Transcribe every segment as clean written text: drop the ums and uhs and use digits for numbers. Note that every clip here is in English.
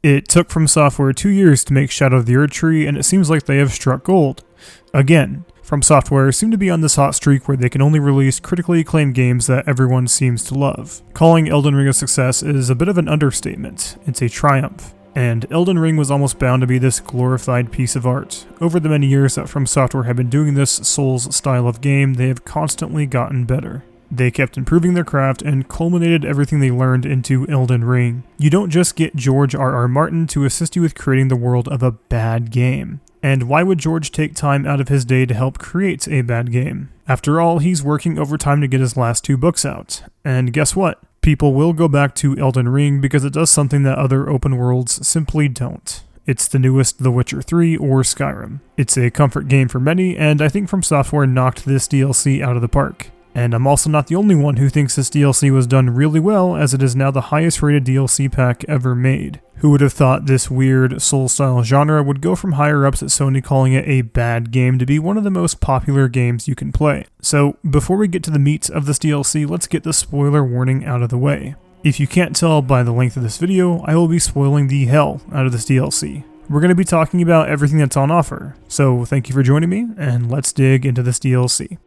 It took From Software 2 years to make Shadow of the Erdtree, and it seems like they have struck gold. Again, From Software seem to be on this hot streak where they can only release critically acclaimed games that everyone seems to love. Calling Elden Ring a success is a bit of an understatement. It's a triumph. And Elden Ring was almost bound to be this glorified piece of art. Over the many years that From Software have been doing this Souls style of game, they have constantly gotten better. They kept improving their craft and culminated everything they learned into Elden Ring. You don't just get George R.R. Martin to assist you with creating the world of a bad game. And why would George take time out of his day to help create a bad game? After all, he's working overtime to get his last 2 books out. And guess what? People will go back to Elden Ring because it does something that other open worlds simply don't. It's the newest The Witcher 3 or Skyrim. It's a comfort game for many, and I think From Software knocked this DLC out of the park. And I'm also not the only one who thinks this DLC was done really well, as it is now the highest rated DLC pack ever made. Who would have thought this weird Soul-style genre would go from higher ups at Sony calling it a bad game to be one of the most popular games you can play. So, before we get to the meat of this DLC, let's get the spoiler warning out of the way. If you can't tell by the length of this video, I will be spoiling the hell out of this DLC. We're going to be talking about everything that's on offer, so thank you for joining me, and let's dig into this DLC.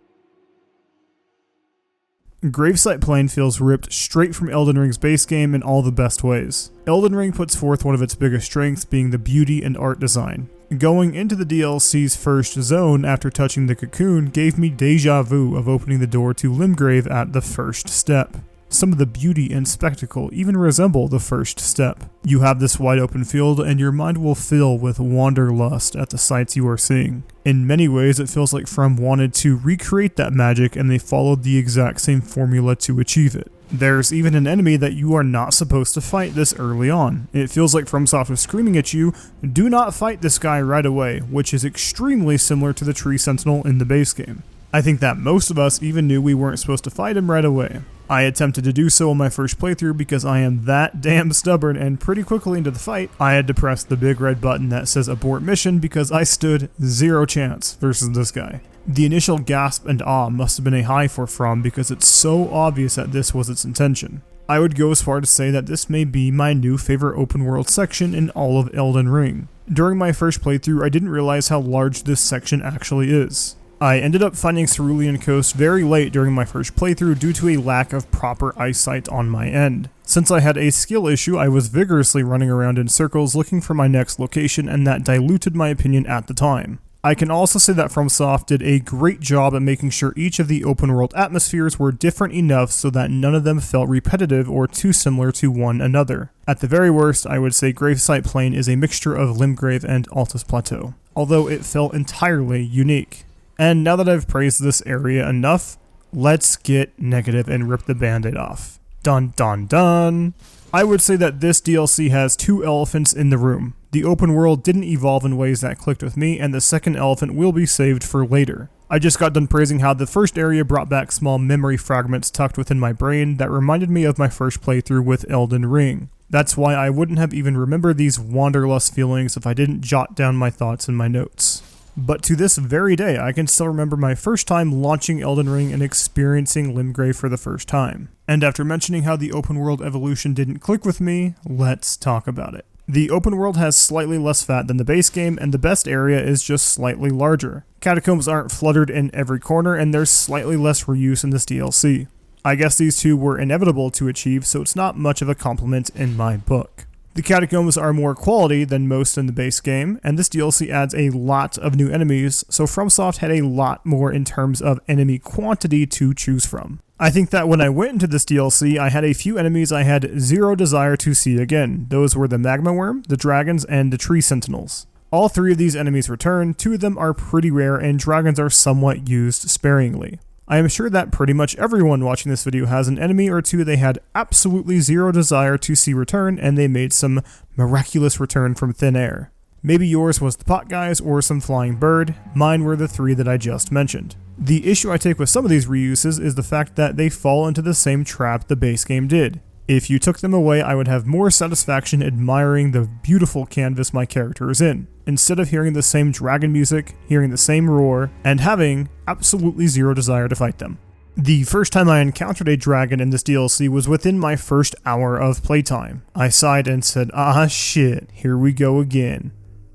Gravesite Plain feels ripped straight from Elden Ring's base game in all the best ways. Elden Ring puts forth one of its biggest strengths being the beauty and art design. Going into the DLC's first zone after touching the cocoon gave me deja vu of opening the door to Limgrave at the first step. Some of the beauty and spectacle even resemble the first step. You have this wide open field and your mind will fill with wanderlust at the sights you are seeing. In many ways it feels like From wanted to recreate that magic and they followed the exact same formula to achieve it. There's even an enemy that you are not supposed to fight this early on. It feels like FromSoft was screaming at you, do not fight this guy right away, which is extremely similar to the Tree Sentinel in the base game. I think that most of us even knew we weren't supposed to fight him right away. I attempted to do so on my first playthrough because I am that damn stubborn, and pretty quickly into the fight, I had to press the big red button that says abort mission because I stood 0 chance versus this guy. The initial gasp and awe must have been a high for From because it's so obvious that this was its intention. I would go as far to say that this may be my new favorite open world section in all of Elden Ring. During my first playthrough, I didn't realize how large this section actually is. I ended up finding Cerulean Coast very late during my first playthrough due to a lack of proper eyesight on my end. Since I had a skill issue, I was vigorously running around in circles looking for my next location, and that diluted my opinion at the time. I can also say that FromSoft did a great job at making sure each of the open world atmospheres were different enough so that none of them felt repetitive or too similar to one another. At the very worst, I would say Gravesite Plain is a mixture of Limgrave and Altus Plateau, although it felt entirely unique. And now that I've praised this area enough, let's get negative and rip the band-aid off. Dun dun dun! I would say that this DLC has 2 elephants in the room. The open world didn't evolve in ways that clicked with me, and the second elephant will be saved for later. I just got done praising how the first area brought back small memory fragments tucked within my brain that reminded me of my first playthrough with Elden Ring. That's why I wouldn't have even remembered these wanderlust feelings if I didn't jot down my thoughts in my notes. But to this very day, I can still remember my first time launching Elden Ring and experiencing Limgrave for the first time. And after mentioning how the open world evolution didn't click with me, let's talk about it. The open world has slightly less fat than the base game, and the best area is just slightly larger. Catacombs aren't fluttered in every corner, and there's slightly less reuse in this DLC. I guess these two were inevitable to achieve, so it's not much of a compliment in my book. The Catacombs are more quality than most in the base game, and this DLC adds a lot of new enemies, so FromSoft had a lot more in terms of enemy quantity to choose from. I think that when I went into this DLC, I had a few enemies I had 0 desire to see again. Those were the Magma Worm, the Dragons, and the Tree Sentinels. All 3 of these enemies return, 2 of them are pretty rare, and Dragons are somewhat used sparingly. I am sure that pretty much everyone watching this video has an enemy or 2 they had absolutely 0 desire to see return, and they made some miraculous return from thin air. Maybe yours was the pot guys or some flying bird, mine were the 3 that I just mentioned. The issue I take with some of these reuses is the fact that they fall into the same trap the base game did. If you took them away, I would have more satisfaction admiring the beautiful canvas my character is in, instead of hearing the same dragon music, hearing the same roar, and having absolutely 0 desire to fight them. The first time I encountered a dragon in this DLC was within my first hour of playtime. I sighed and said, ah shit, here we go again.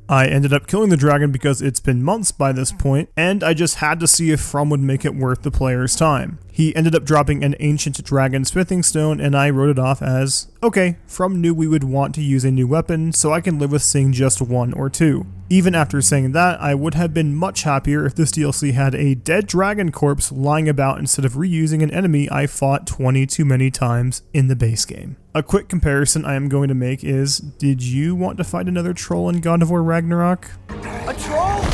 I ended up killing the dragon because it's been months by this point, and I just had to see if From would make it worth the player's time. He ended up dropping an ancient dragon smithing stone, and I wrote it off as, okay, From knew we would want to use a new weapon, so I can live with seeing just one or two. Even after saying that, I would have been much happier if this DLC had a dead dragon corpse lying about instead of reusing an enemy I fought 20 too many times in the base game. A quick comparison I am going to make is, did you want to fight another troll in God of War Ragnarok? A troll?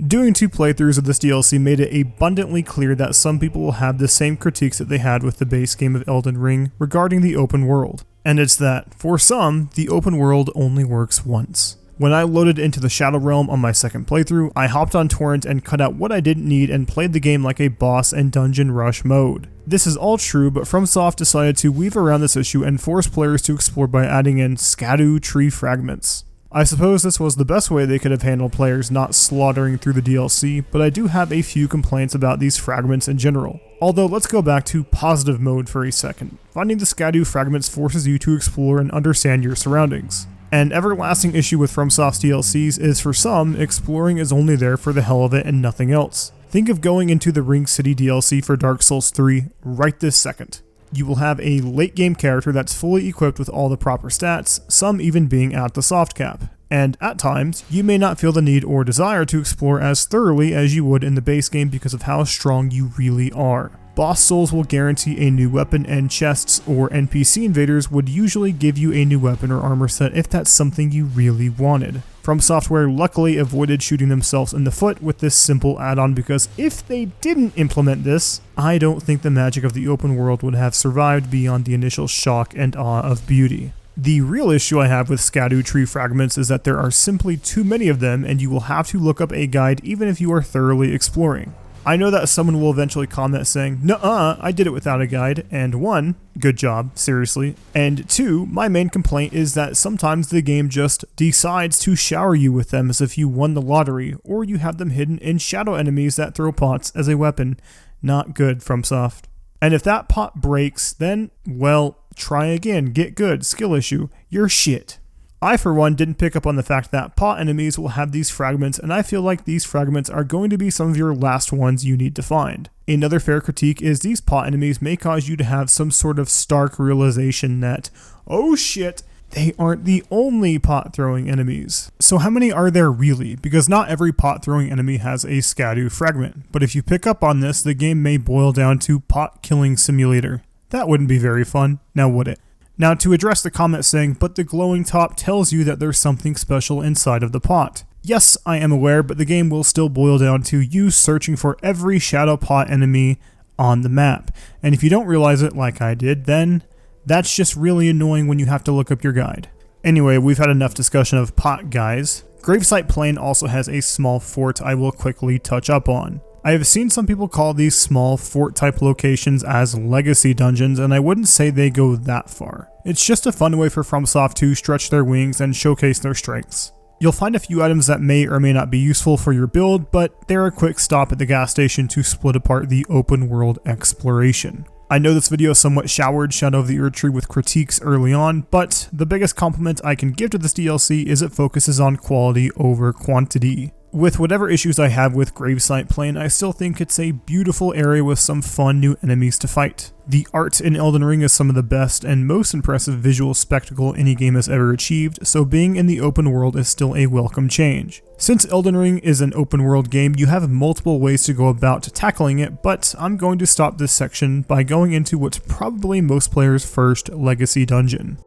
Doing 2 playthroughs of this DLC made it abundantly clear that some people will have the same critiques that they had with the base game of Elden Ring regarding the open world. And it's that, for some, the open world only works once. When I loaded into the Shadow Realm on my second playthrough, I hopped on Torrent and cut out what I didn't need and played the game like a boss and dungeon rush mode. This is all true, but FromSoft decided to weave around this issue and force players to explore by adding in Scadutree fragments. I suppose this was the best way they could have handled players not slaughtering through the DLC, but I do have a few complaints about these fragments in general. Although let's go back to positive mode for a second. Finding the Scadu fragments forces you to explore and understand your surroundings. An everlasting issue with FromSoft's DLCs is for some, exploring is only there for the hell of it and nothing else. Think of going into the Ring City DLC for Dark Souls 3 right this second. You will have a late game character that's fully equipped with all the proper stats, some even being at the soft cap. And at times, you may not feel the need or desire to explore as thoroughly as you would in the base game because of how strong you really are. Boss souls will guarantee a new weapon, and chests or NPC invaders would usually give you a new weapon or armor set if that's something you really wanted. From Software luckily avoided shooting themselves in the foot with this simple add-on, because if they didn't implement this, I don't think the magic of the open world would have survived beyond the initial shock and awe of beauty. The real issue I have with Scadutree fragments is that there are simply too many of them, and you will have to look up a guide even if you are thoroughly exploring. I know that someone will eventually comment saying, "Nuh-uh, I did it without a guide," and 1, good job, seriously, and 2, my main complaint is that sometimes the game just decides to shower you with them as if you won the lottery, or you have them hidden in shadow enemies that throw pots as a weapon. Not good, FromSoft. And if that pot breaks, then, well, try again, get good, skill issue, you're shit. I, for one, didn't pick up on the fact that pot enemies will have these fragments, and I feel like these fragments are going to be some of your last ones you need to find. Another fair critique is these pot enemies may cause you to have some sort of stark realization that, oh shit, they aren't the only pot throwing enemies. So how many are there really? Because not every pot throwing enemy has a Scadu fragment, but if you pick up on this, the game may boil down to pot killing simulator. That wouldn't be very fun, now would it? Now, to address the comment saying, but the glowing top tells you that there's something special inside of the pot. Yes, I am aware, but the game will still boil down to you searching for every shadow pot enemy on the map. And if you don't realize it like I did, then that's just really annoying when you have to look up your guide. Anyway, we've had enough discussion of pot guys. Gravesite Plain also has a small fort I will quickly touch up on. I have seen some people call these small fort-type locations as legacy dungeons, and I wouldn't say they go that far. It's just a fun way for FromSoft to stretch their wings and showcase their strengths. You'll find a few items that may or may not be useful for your build, but they're a quick stop at the gas station to split apart the open world exploration. I know this video somewhat showered Shadow of the Erdtree with critiques early on, but the biggest compliment I can give to this DLC is it focuses on quality over quantity. With whatever issues I have with Gravesite Plain, I still think it's a beautiful area with some fun new enemies to fight. The art in Elden Ring is some of the best and most impressive visual spectacle any game has ever achieved, so being in the open world is still a welcome change. Since Elden Ring is an open world game, you have multiple ways to go about tackling it, but I'm going to stop this section by going into what's probably most players' first legacy dungeon.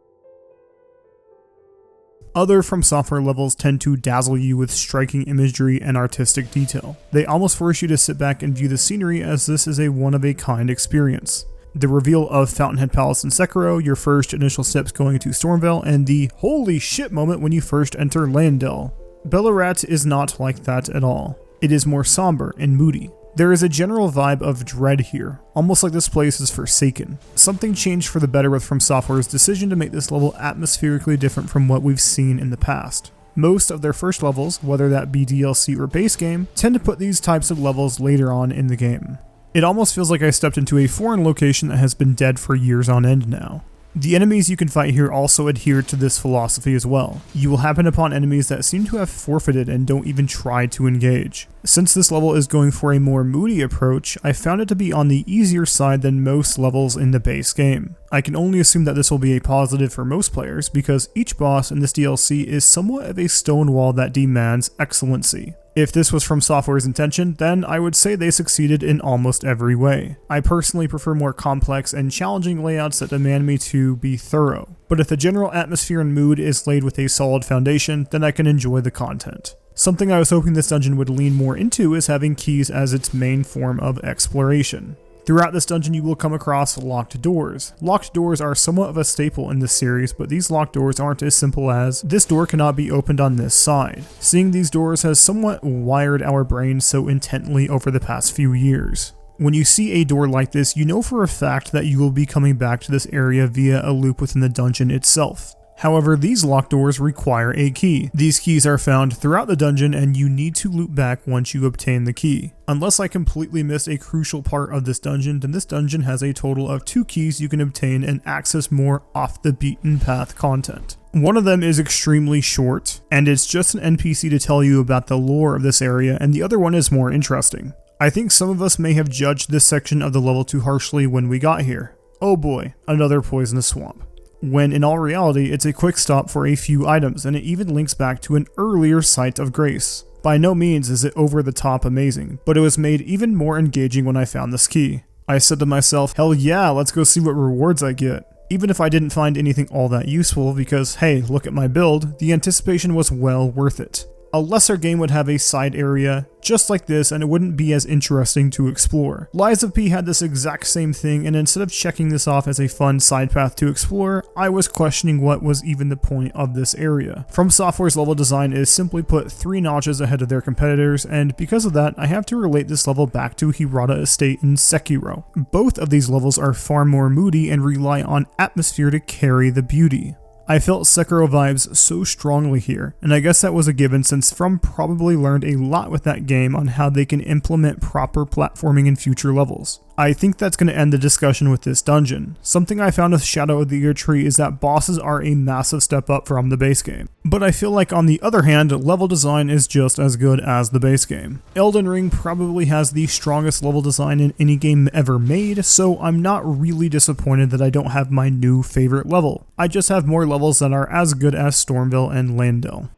Other FromSoftware levels tend to dazzle you with striking imagery and artistic detail. They almost force you to sit back and view the scenery, as this is a one-of-a-kind experience. The reveal of Fountainhead Palace in Sekiro, your first initial steps going to Stormvale, and the holy shit moment when you first enter Landel. Belurat is not like that at all. It is more somber and moody. There is a general vibe of dread here, almost like this place is forsaken. Something changed for the better with FromSoftware's decision to make this level atmospherically different from what we've seen in the past. Most of their first levels, whether that be DLC or base game, tend to put these types of levels later on in the game. It almost feels like I stepped into a foreign location that has been dead for years on end now. The enemies you can fight here also adhere to this philosophy as well. You will happen upon enemies that seem to have forfeited and don't even try to engage. Since this level is going for a more moody approach, I found it to be on the easier side than most levels in the base game. I can only assume that this will be a positive for most players because each boss in this DLC is somewhat of a stone wall that demands excellency. If this was From Software's intention, then I would say they succeeded in almost every way. I personally prefer more complex and challenging layouts that demand me to be thorough, but if the general atmosphere and mood is laid with a solid foundation, then I can enjoy the content. Something I was hoping this dungeon would lean more into is having keys as its main form of exploration. Throughout this dungeon you will come across locked doors. Locked doors are somewhat of a staple in this series, but these locked doors aren't as simple as, this door cannot be opened on this side. Seeing these doors has somewhat wired our brains so intently over the past few years. When you see a door like this, you know for a fact that you will be coming back to this area via a loop within the dungeon itself. However, these locked doors require a key. These keys are found throughout the dungeon and you need to loop back once you obtain the key. Unless I completely missed a crucial part of this dungeon, then this dungeon has a total of 2 keys you can obtain and access more off the beaten path content. One of them is extremely short, and it's just an NPC to tell you about the lore of this area, and the other one is more interesting. I think some of us may have judged this section of the level too harshly when we got here. Oh boy, another poisonous swamp. When in all reality, it's a quick stop for a few items, and it even links back to an earlier Site of Grace. By no means is it over the top amazing, but it was made even more engaging when I found this key. I said to myself, hell yeah, let's go see what rewards I get. Even if I didn't find anything all that useful because, hey, look at my build, the anticipation was well worth it. A lesser game would have a side area just like this and it wouldn't be as interesting to explore. Lies of P had this exact same thing, and instead of checking this off as a fun side path to explore, I was questioning what was even the point of this area. From Software's level design is simply put 3 notches ahead of their competitors, and because of that, I have to relate this level back to Hirata Estate in Sekiro. Both of these levels are far more moody and rely on atmosphere to carry the beauty. I felt Sekiro vibes so strongly here, and I guess that was a given since From probably learned a lot with that game on how they can implement proper platforming in future levels. I think that's going to end the discussion with this dungeon. Something I found with Shadow of the Erdtree is that bosses are a massive step up from the base game. But I feel like on the other hand, level design is just as good as the base game. Elden Ring probably has the strongest level design in any game ever made, so I'm not really disappointed that I don't have my new favorite level. I just have more levels that are as good as Stormville and Landel.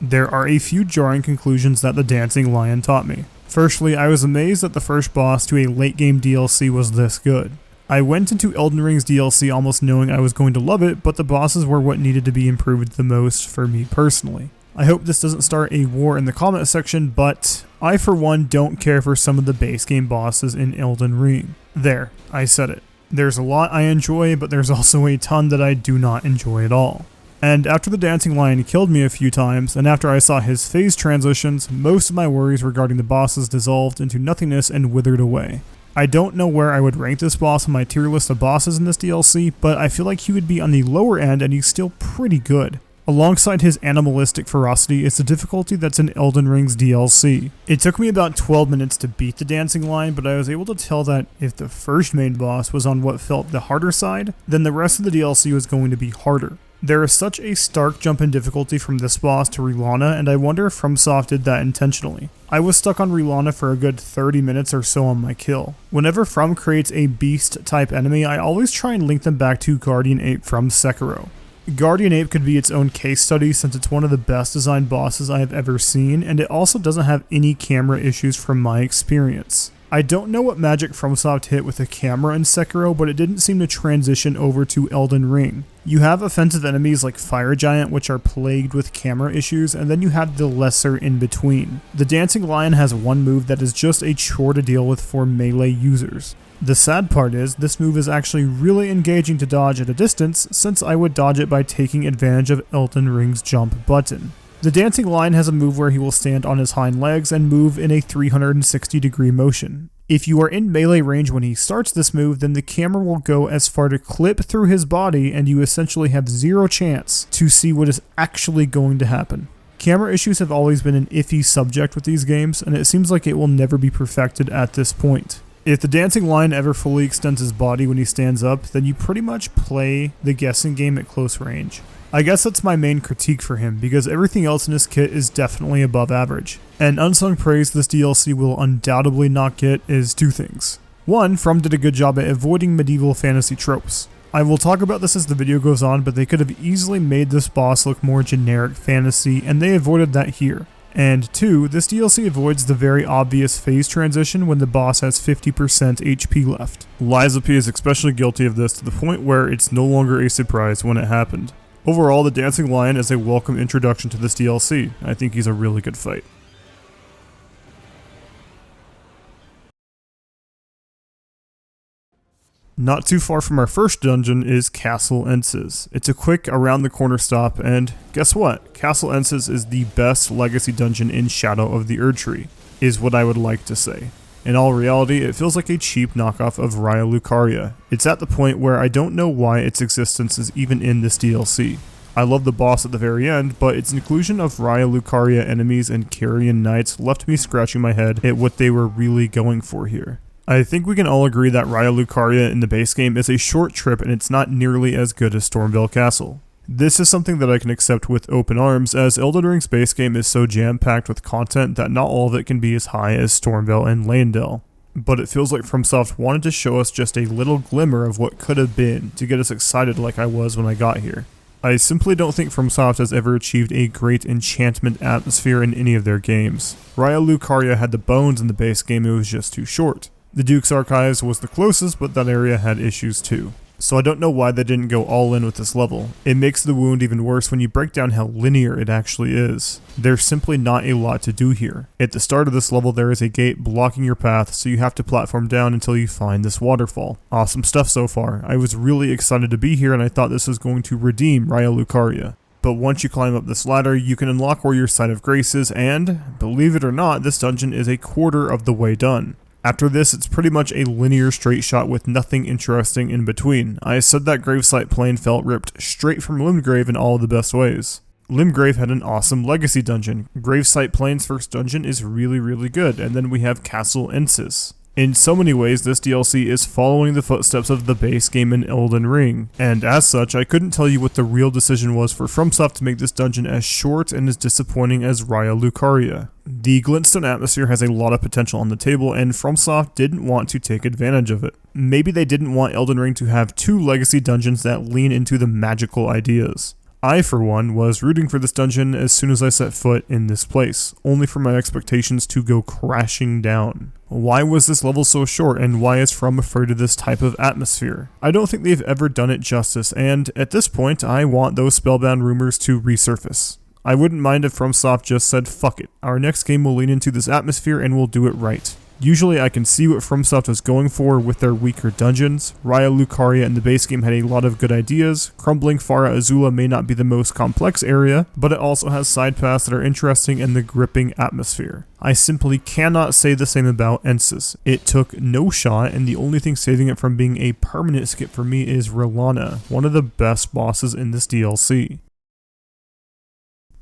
There are a few jarring conclusions that the Dancing Lion taught me. Firstly, I was amazed that the first boss to a late game DLC was this good. I went into Elden Ring's DLC almost knowing I was going to love it, but the bosses were what needed to be improved the most for me personally. I hope this doesn't start a war in the comment section, but I for one don't care for some of the base game bosses in Elden Ring. There, I said it. There's a lot I enjoy, but there's also a ton that I do not enjoy at all. And after the Dancing Lion killed me a few times, and after I saw his phase transitions, most of my worries regarding the bosses dissolved into nothingness and withered away. I don't know where I would rank this boss on my tier list of bosses in this DLC, but I feel like he would be on the lower end and he's still pretty good. Alongside his animalistic ferocity is the difficulty that's in Elden Ring's DLC. It took me about 12 minutes to beat the Dancing Lion, but I was able to tell that if the first main boss was on what felt the harder side, then the rest of the DLC was going to be harder. There is such a stark jump in difficulty from this boss to Rellana, and I wonder if FromSoft did that intentionally. I was stuck on Rellana for a good 30 minutes or so on my kill. Whenever From creates a beast type enemy, I always try and link them back to Guardian Ape from Sekiro. Guardian Ape could be its own case study since it's one of the best designed bosses I have ever seen, and it also doesn't have any camera issues from my experience. I don't know what magic FromSoft hit with the camera in Sekiro, but it didn't seem to transition over to Elden Ring. You have offensive enemies like Fire Giant, which are plagued with camera issues, and then you have the lesser in between. The Dancing Lion has one move that is just a chore to deal with for melee users. The sad part is, this move is actually really engaging to dodge at a distance, since I would dodge it by taking advantage of Elden Ring's jump button. The Dancing Lion has a move where he will stand on his hind legs and move in a 360 degree motion. If you are in melee range when he starts this move, then the camera will go as far to clip through his body and you essentially have zero chance to see what is actually going to happen. Camera issues have always been an iffy subject with these games, and it seems like it will never be perfected at this point. If the dancing lion ever fully extends his body when he stands up, then you pretty much play the guessing game at close range. I guess that's my main critique for him, because everything else in his kit is definitely above average. And unsung praise this DLC will undoubtedly not get is two things. One, From did a good job at avoiding medieval fantasy tropes. I will talk about this as the video goes on, but they could have easily made this boss look more generic fantasy, and they avoided that here. And two, this DLC avoids the very obvious phase transition when the boss has 50% HP left. Liza P is especially guilty of this to the point where it's no longer a surprise when it happened. Overall, the Dancing Lion is a welcome introduction to this DLC. I think he's a really good fight. Not too far from our first dungeon is Castle Ensis. It's a quick around the corner stop, and guess what? Castle Ensis is the best legacy dungeon in Shadow of the Erdtree, is what I would like to say. In all reality, it feels like a cheap knockoff of Rauh. It's at the point where I don't know why its existence is even in this DLC. I love the boss at the very end, but its inclusion of Rauh enemies and Cerulean Knights left me scratching my head at what they were really going for here. I think we can all agree that Rauh in the base game is a short trip and it's not nearly as good as Stormveil Castle. This is something that I can accept with open arms, as Elden Ring's base game is so jam-packed with content that not all of it can be as high as Stormveil and Leyndell. But it feels like FromSoft wanted to show us just a little glimmer of what could have been to get us excited like I was when I got here. I simply don't think FromSoft has ever achieved a great enchantment atmosphere in any of their games. Rauh had the bones in the base game, it was just too short. The Duke's Archives was the closest, but that area had issues too. So I don't know why they didn't go all in with this level. It makes the wound even worse when you break down how linear it actually is. There's simply not a lot to do here. At the start of this level there is a gate blocking your path, so you have to platform down until you find this waterfall. Awesome stuff so far. I was really excited to be here and I thought this was going to redeem Rauh. But once you climb up this ladder, you can unlock where your Site of Grace is, and, believe it or not, this dungeon is a quarter of the way done. After this, it's pretty much a linear straight shot with nothing interesting in between. I said that Gravesite Plain felt ripped straight from Limgrave in all the best ways. Limgrave had an awesome legacy dungeon. Gravesite Plain's first dungeon is really good, and then we have Castle Ensis. In so many ways, this DLC is following the footsteps of the base game in Elden Ring, and as such, I couldn't tell you what the real decision was for FromSoft to make this dungeon as short and as disappointing as Rauh. The Glintstone atmosphere has a lot of potential on the table, and FromSoft didn't want to take advantage of it. Maybe they didn't want Elden Ring to have two legacy dungeons that lean into the magical ideas. I, for one, was rooting for this dungeon as soon as I set foot in this place, only for my expectations to go crashing down. Why was this level so short, and why is From afraid of this type of atmosphere? I don't think they've ever done it justice, and at this point, I want those spellbound rumors to resurface. I wouldn't mind if FromSoft just said, fuck it, our next game will lean into this atmosphere and we'll do it right. Usually I can see what FromSoft was going for with their weaker dungeons. Rauh in the base game had a lot of good ideas. Crumbling Fara Azula may not be the most complex area, but it also has side paths that are interesting and the gripping atmosphere. I simply cannot say the same about Ensis. It took no shot, and the only thing saving it from being a permanent skip for me is Rellana, one of the best bosses in this DLC.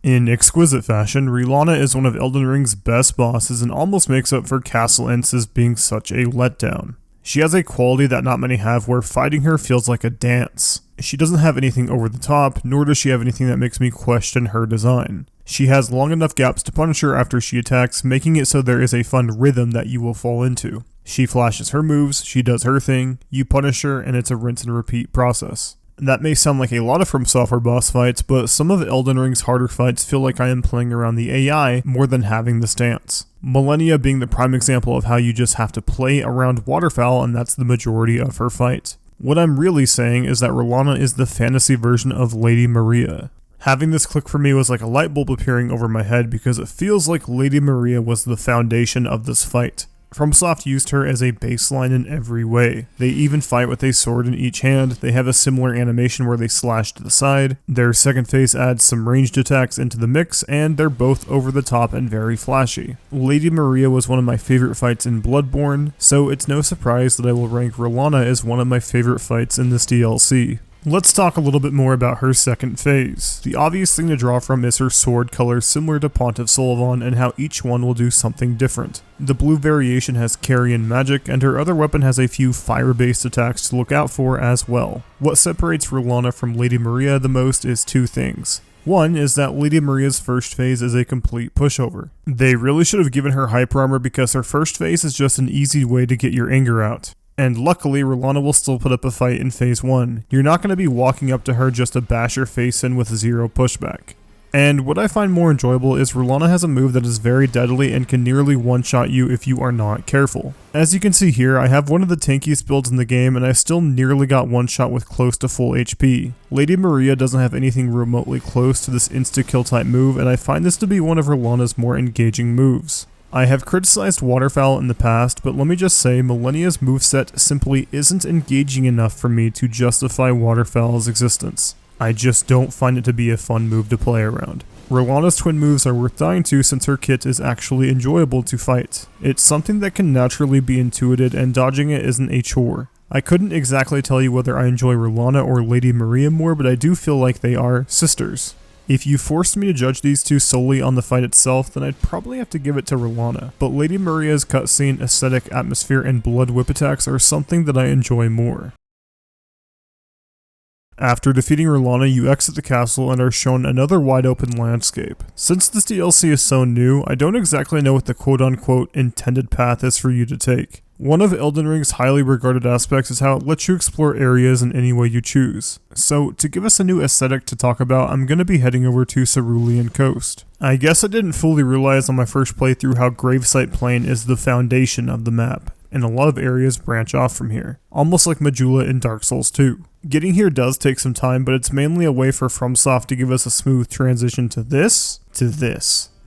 In exquisite fashion, Rellana is one of Elden Ring's best bosses and almost makes up for Castle Ensis being such a letdown. She has a quality that not many have where fighting her feels like a dance. She doesn't have anything over the top, nor does she have anything that makes me question her design. She has long enough gaps to punish her after she attacks, making it so there is a fun rhythm that you will fall into. She flashes her moves, she does her thing, you punish her, and it's a rinse and repeat process. That may sound like a lot of From Software boss fights, but some of Elden Ring's harder fights feel like I am playing around the AI more than having the stance. Millennia being the prime example of how you just have to play around waterfowl, and that's the majority of her fight. What I'm really saying is that Rellana is the fantasy version of Lady Maria. Having this click for me was like a light bulb appearing over my head because it feels like Lady Maria was the foundation of this fight. FromSoft used her as a baseline in every way. They even fight with a sword in each hand, they have a similar animation where they slash to the side, their second phase adds some ranged attacks into the mix, and they're both over the top and very flashy. Lady Maria was one of my favorite fights in Bloodborne, so it's no surprise that I will rank Rellana as one of my favorite fights in this DLC. Let's talk a little bit more about her second phase. The obvious thing to draw from is her sword color similar to Pontiff Sulyvahn and how each one will do something different. The blue variation has carrion magic, and her other weapon has a few fire-based attacks to look out for as well. What separates Rellana from Lady Maria the most is two things. One is that Lady Maria's first phase is a complete pushover. They really should have given her hyper armor because her first phase is just an easy way to get your anger out. And luckily, Rellana will still put up a fight in phase 1. You're not going to be walking up to her just to bash her face in with zero pushback. And what I find more enjoyable is Rellana has a move that is very deadly and can nearly one-shot you if you are not careful. As you can see here, I have one of the tankiest builds in the game and I still nearly got one-shot with close to full HP. Lady Maria doesn't have anything remotely close to this insta-kill type move, and I find this to be one of Rellana's more engaging moves. I have criticized Waterfowl in the past, but let me just say Millennia's moveset simply isn't engaging enough for me to justify Waterfowl's existence. I just don't find it to be a fun move to play around. Rellana's twin moves are worth dying to since her kit is actually enjoyable to fight. It's something that can naturally be intuited and dodging it isn't a chore. I couldn't exactly tell you whether I enjoy Rellana or Lady Maria more, but I do feel like they are sisters. If you forced me to judge these two solely on the fight itself, then I'd probably have to give it to Rellana, but Lady Maria's cutscene, aesthetic, atmosphere, and blood whip attacks are something that I enjoy more. After defeating Rellana, you exit the castle and are shown another wide open landscape. Since this DLC is so new, I don't exactly know what the quote-unquote intended path is for you to take. One of Elden Ring's highly regarded aspects is how it lets you explore areas in any way you choose. So, to give us a new aesthetic to talk about, I'm going to be heading over to Cerulean Coast. I guess I didn't fully realize on my first playthrough how Gravesite Plain is the foundation of the map, and a lot of areas branch off from here, almost like Majula in Dark Souls 2. Getting here does take some time, but it's mainly a way for FromSoft to give us a smooth transition to this.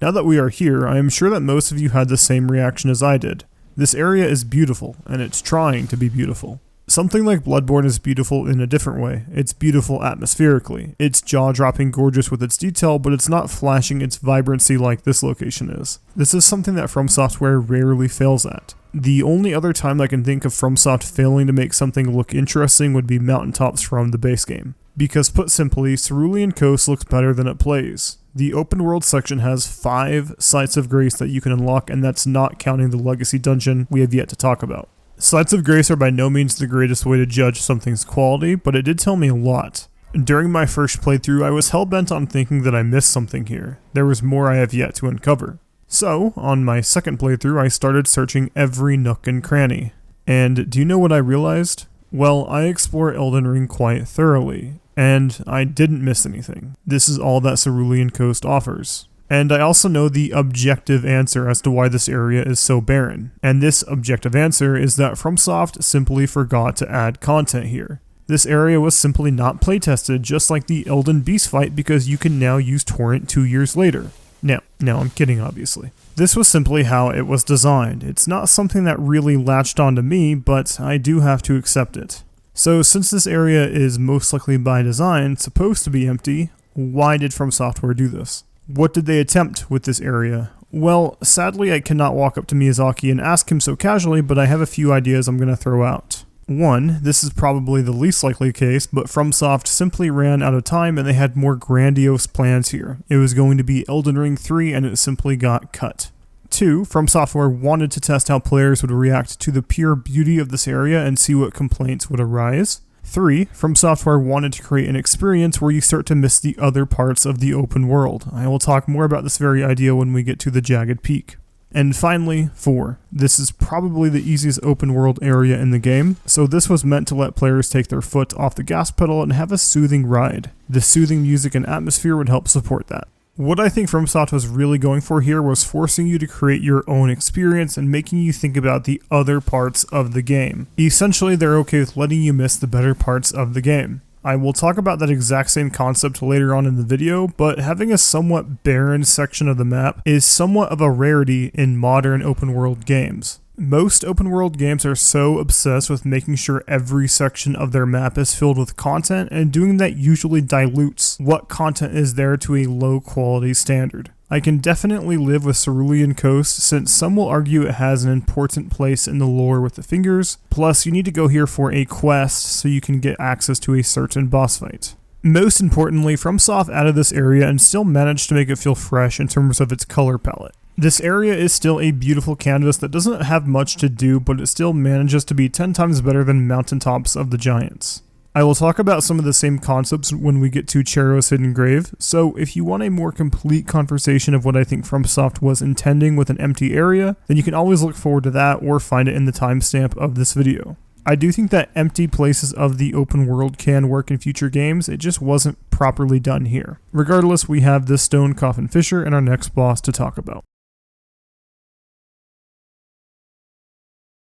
Now that we are here, I am sure that most of you had the same reaction as I did. This area is beautiful, and it's trying to be beautiful. Something like Bloodborne is beautiful in a different way. It's beautiful atmospherically. It's jaw-dropping gorgeous with its detail, but it's not flashing its vibrancy like this location is. This is something that From Software rarely fails at. The only other time I can think of FromSoft failing to make something look interesting would be mountaintops from the base game. Because put simply, Cerulean Coast looks better than it plays. The open world section has 5 Sites of Grace that you can unlock, and that's not counting the legacy dungeon we have yet to talk about. Sites of Grace are by no means the greatest way to judge something's quality, but it did tell me a lot. During my first playthrough, I was hell-bent on thinking that I missed something here. There was more I have yet to uncover. So, on my second playthrough, I started searching every nook and cranny. And do you know what I realized? Well, I explore Elden Ring quite thoroughly, and I didn't miss anything. This is all that Cerulean Coast offers. And I also know the objective answer as to why this area is so barren. And this objective answer is that FromSoft simply forgot to add content here. This area was simply not playtested, just like the Elden Beast fight, because you can now use Torrent 2 years later. No, I'm kidding, obviously. This was simply how it was designed. It's not something that really latched onto me, but I do have to accept it. So since this area is most likely by design supposed to be empty, why did From Software do this? What did they attempt with this area? Well, sadly I cannot walk up to Miyazaki and ask him so casually, but I have a few ideas I'm going to throw out. 1, this is probably the least likely case, but FromSoft simply ran out of time and they had more grandiose plans here. It was going to be Elden Ring 3 and it simply got cut. 2, From Software wanted to test how players would react to the pure beauty of this area and see what complaints would arise. 3, From Software wanted to create an experience where you start to miss the other parts of the open world. I will talk more about this very idea when we get to the Jagged Peak. And finally, 4, this is probably the easiest open world area in the game, so this was meant to let players take their foot off the gas pedal and have a soothing ride. The soothing music and atmosphere would help support that. What I think FromSoft was really going for here was forcing you to create your own experience and making you think about the other parts of the game. Essentially, they're okay with letting you miss the better parts of the game. I will talk about that exact same concept later on in the video, but having a somewhat barren section of the map is somewhat of a rarity in modern open world games. Most open world games are so obsessed with making sure every section of their map is filled with content, and doing that usually dilutes what content is there to a low quality standard. I can definitely live with Cerulean Coast, since some will argue it has an important place in the lore with the fingers, plus you need to go here for a quest so you can get access to a certain boss fight. Most importantly, FromSoft added this area and still managed to make it feel fresh in terms of its color palette. This area is still a beautiful canvas that doesn't have much to do, but it still manages to be 10 times better than Mountaintops of the Giants. I will talk about some of the same concepts when we get to Charo's Hidden Grave, so if you want a more complete conversation of what I think FromSoft was intending with an empty area, then you can always look forward to that or find it in the timestamp of this video. I do think that empty places of the open world can work in future games, it just wasn't properly done here. Regardless, we have this stone coffin Fissure and our next boss to talk about.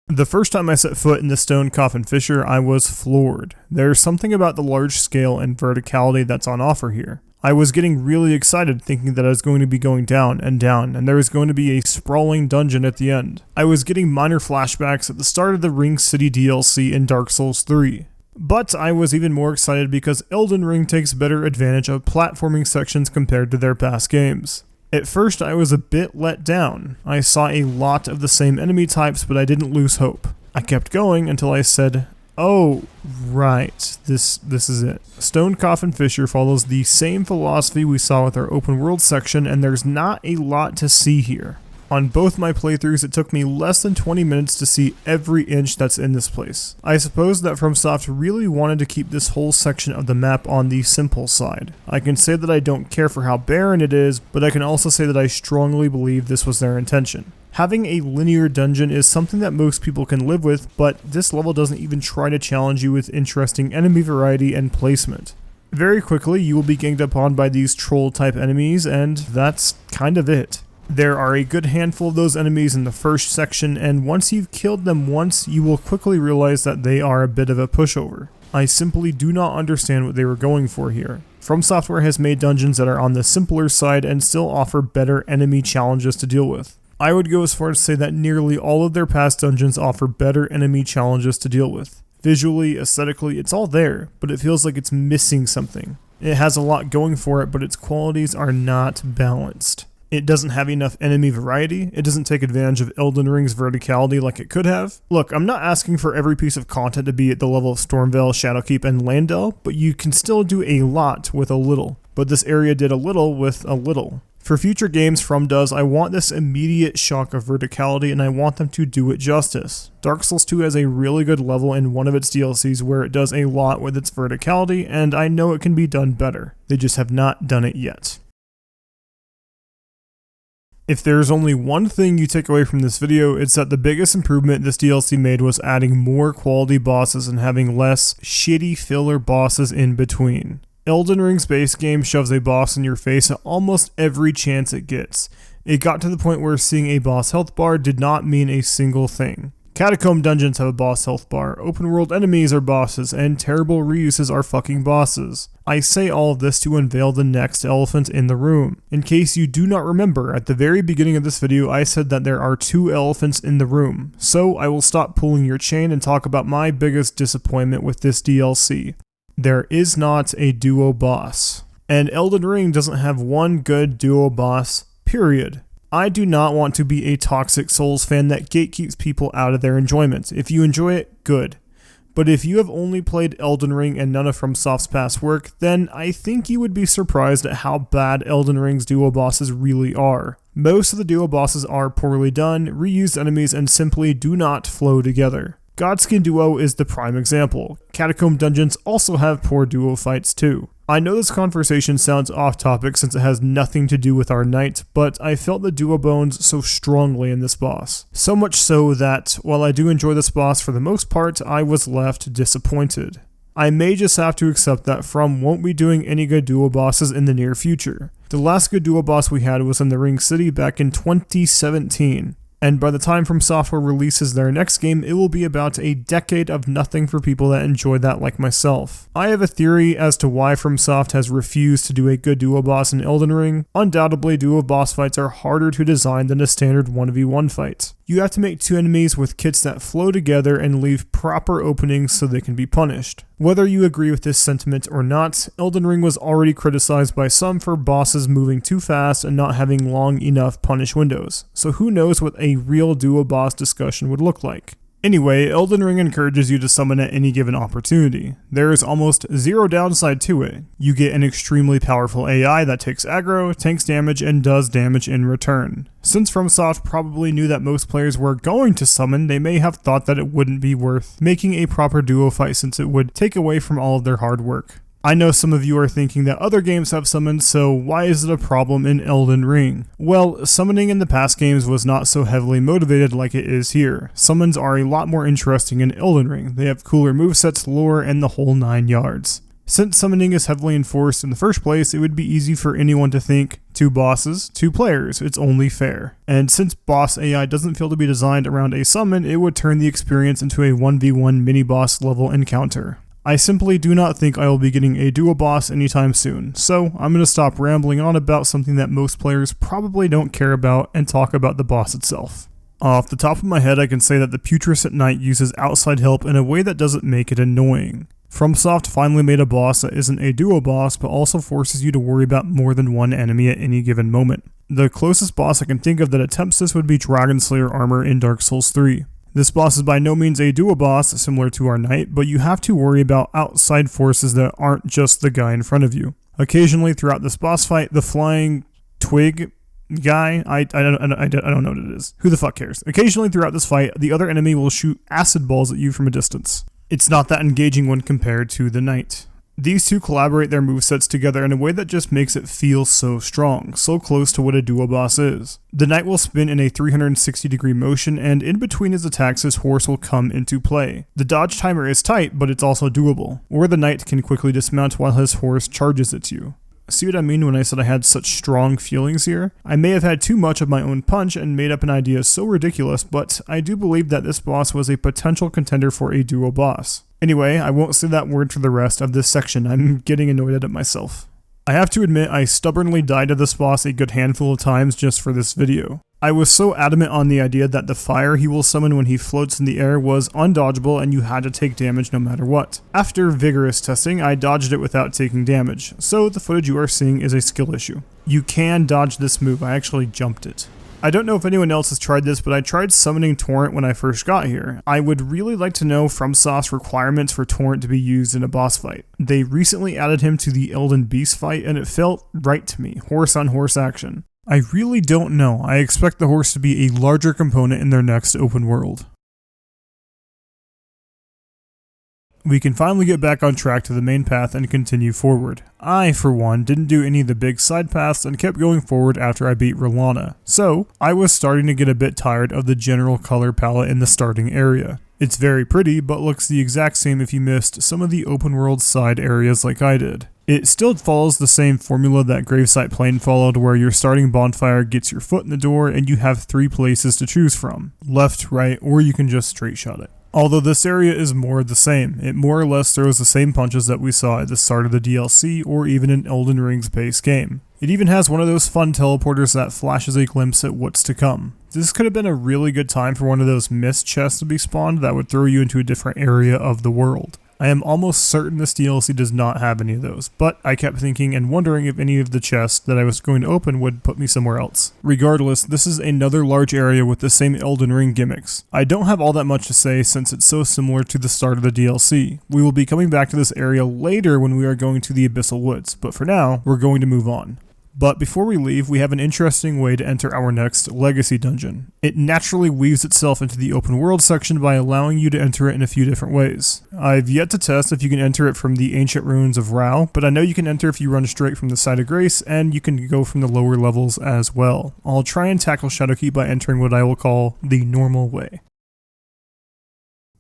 The first time I set foot in the stone coffin Fissure, I was floored. There's something about the large scale and verticality that's on offer here. I was getting really excited thinking that I was going to be going down, and there was going to be a sprawling dungeon at the end. I was getting minor flashbacks at the start of the Ring City DLC in Dark Souls 3. But I was even more excited because Elden Ring takes better advantage of platforming sections compared to their past games. At first I was a bit let down. I saw a lot of the same enemy types, but I didn't lose hope. I kept going until I said, oh, right, this is it. Stone Coffin Fissure follows the same philosophy we saw with our open world section, and there's not a lot to see here. On both my playthroughs, it took me less than 20 minutes to see every inch that's in this place. I suppose that FromSoft really wanted to keep this whole section of the map on the simple side. I can say that I don't care for how barren it is, but I can also say that I strongly believe this was their intention. Having a linear dungeon is something that most people can live with, but this level doesn't even try to challenge you with interesting enemy variety and placement. Very quickly, you will be ganged upon by these troll-type enemies, and that's kind of it. There are a good handful of those enemies in the first section, and once you've killed them once, you will quickly realize that they are a bit of a pushover. I simply do not understand what they were going for here. FromSoftware has made dungeons that are on the simpler side and still offer better enemy challenges to deal with. I would go as far as to say that nearly all of their past dungeons offer better enemy challenges to deal with. Visually, aesthetically, it's all there, but it feels like it's missing something. It has a lot going for it, but its qualities are not balanced. It doesn't have enough enemy variety, it doesn't take advantage of Elden Ring's verticality like it could have. Look, I'm not asking for every piece of content to be at the level of Stormveil, ShadowKeep, and Landel, but you can still do a lot with a little. But this area did a little with a little. For future games From does, I want this immediate shock of verticality, and I want them to do it justice. Dark Souls 2 has a really good level in one of its DLCs where it does a lot with its verticality, and I know it can be done better. They just have not done it yet. If there's only one thing you take away from this video, it's that the biggest improvement this DLC made was adding more quality bosses and having less shitty filler bosses in between. Elden Ring's base game shoves a boss in your face at almost every chance it gets. It got to the point where seeing a boss health bar did not mean a single thing. Catacomb dungeons have a boss health bar, open world enemies are bosses, and terrible reuses are fucking bosses. I say all of this to unveil the next elephant in the room. In case you do not remember, at the very beginning of this video I said that there are 2 elephants in the room, so I will stop pulling your chain and talk about my biggest disappointment with this DLC. There is not a duo boss. And Elden Ring doesn't have one good duo boss, period. I do not want to be a toxic Souls fan that gatekeeps people out of their enjoyment. If you enjoy it, good. But if you have only played Elden Ring and none of FromSoft's past work, then I think you would be surprised at how bad Elden Ring's duo bosses really are. Most of the duo bosses are poorly done, reused enemies, and simply do not flow together. Godskin Duo is the prime example. Catacomb dungeons also have poor duo fights too. I know this conversation sounds off topic since it has nothing to do with our knight, but I felt the duo bones so strongly in this boss. So much so that, while I do enjoy this boss for the most part, I was left disappointed. I may just have to accept that From won't be doing any good duo bosses in the near future. The last good duo boss we had was in the Ring City back in 2017. And by the time FromSoftware releases their next game, it will be about a decade of nothing for people that enjoy that like myself. I have a theory as to why FromSoft has refused to do a good duo boss in Elden Ring. Undoubtedly, duo boss fights are harder to design than a standard 1v1 fight. You have to make 2 enemies with kits that flow together and leave proper openings so they can be punished. Whether you agree with this sentiment or not, Elden Ring was already criticized by some for bosses moving too fast and not having long enough punish windows, so who knows what a real duo boss discussion would look like. Anyway, Elden Ring encourages you to summon at any given opportunity. There is almost zero downside to it. You get an extremely powerful AI that takes aggro, tanks damage, and does damage in return. Since FromSoft probably knew that most players were going to summon, they may have thought that it wouldn't be worth making a proper duo fight since it would take away from all of their hard work. I know some of you are thinking that other games have summons, so why is it a problem in Elden Ring? Well, summoning in the past games was not so heavily motivated like it is here. Summons are a lot more interesting in Elden Ring. They have cooler movesets, lore, and the whole 9 yards. Since summoning is heavily enforced in the first place, it would be easy for anyone to think, 2 bosses, 2 players, it's only fair. And since boss AI doesn't feel to be designed around a summon, it would turn the experience into a 1v1 mini-boss level encounter. I simply do not think I will be getting a duo boss anytime soon, so I'm going to stop rambling on about something that most players probably don't care about and talk about the boss itself. Off the top of my head, I can say that the Putrescent Knight uses outside help in a way that doesn't make it annoying. FromSoft finally made a boss that isn't a duo boss, but also forces you to worry about more than one enemy at any given moment. The closest boss I can think of that attempts this would be Dragon Slayer Armor in Dark Souls 3. This boss is by no means a duo boss, similar to our knight, but you have to worry about outside forces that aren't just the guy in front of you. Occasionally throughout this boss fight, the flying twig guy, I don't know what it is. Who the fuck cares? Occasionally throughout this fight, the other enemy will shoot acid balls at you from a distance. It's not that engaging when compared to the knight. These two collaborate their movesets together in a way that just makes it feel so strong, so close to what a duo boss is. The knight will spin in a 360-degree motion, and in between his attacks his horse will come into play. The dodge timer is tight, but it's also doable, or the knight can quickly dismount while his horse charges at you. See what I mean when I said I had such strong feelings here? I may have had too much of my own punch and made up an idea so ridiculous, but I do believe that this boss was a potential contender for a duo boss. Anyway, I won't say that word for the rest of this section, I'm getting annoyed at it myself. I have to admit I stubbornly died to this boss a good handful of times just for this video. I was so adamant on the idea that the fire he will summon when he floats in the air was undodgeable and you had to take damage no matter what. After vigorous testing, I dodged it without taking damage, so the footage you are seeing is a skill issue. You can dodge this move, I actually jumped it. I don't know if anyone else has tried this, but I tried summoning Torrent when I first got here. I would really like to know FromSoft's requirements for Torrent to be used in a boss fight. They recently added him to the Elden Beast fight and it felt right to me, horse on horse action. I really don't know. I expect the horse to be a larger component in their next open world. We can finally get back on track to the main path and continue forward. I, for one, didn't do any of the big side paths and kept going forward after I beat Rellana, so I was starting to get a bit tired of the general color palette in the starting area. It's very pretty, but looks the exact same if you missed some of the open world side areas like I did. It still follows the same formula that Gravesite Plain followed, where your starting bonfire gets your foot in the door and you have 3 places to choose from: left, right, or you can just straight shot it. Although this area is more the same, it more or less throws the same punches that we saw at the start of the DLC or even in Elden Ring's base game. It even has one of those fun teleporters that flashes a glimpse at what's to come. This could have been a really good time for one of those mist chests to be spawned that would throw you into a different area of the world. I am almost certain this DLC does not have any of those, but I kept thinking and wondering if any of the chests that I was going to open would put me somewhere else. Regardless, this is another large area with the same Elden Ring gimmicks. I don't have all that much to say since it's so similar to the start of the DLC. We will be coming back to this area later when we are going to the Abyssal Woods, but for now, we're going to move on. But before we leave, we have an interesting way to enter our next Legacy dungeon. It naturally weaves itself into the open world section by allowing you to enter it in a few different ways. I've yet to test if you can enter it from the ancient ruins of Rauh, but I know you can enter if you run straight from the side of Grace, and you can go from the lower levels as well. I'll try and tackle ShadowKeep by entering what I will call the normal way.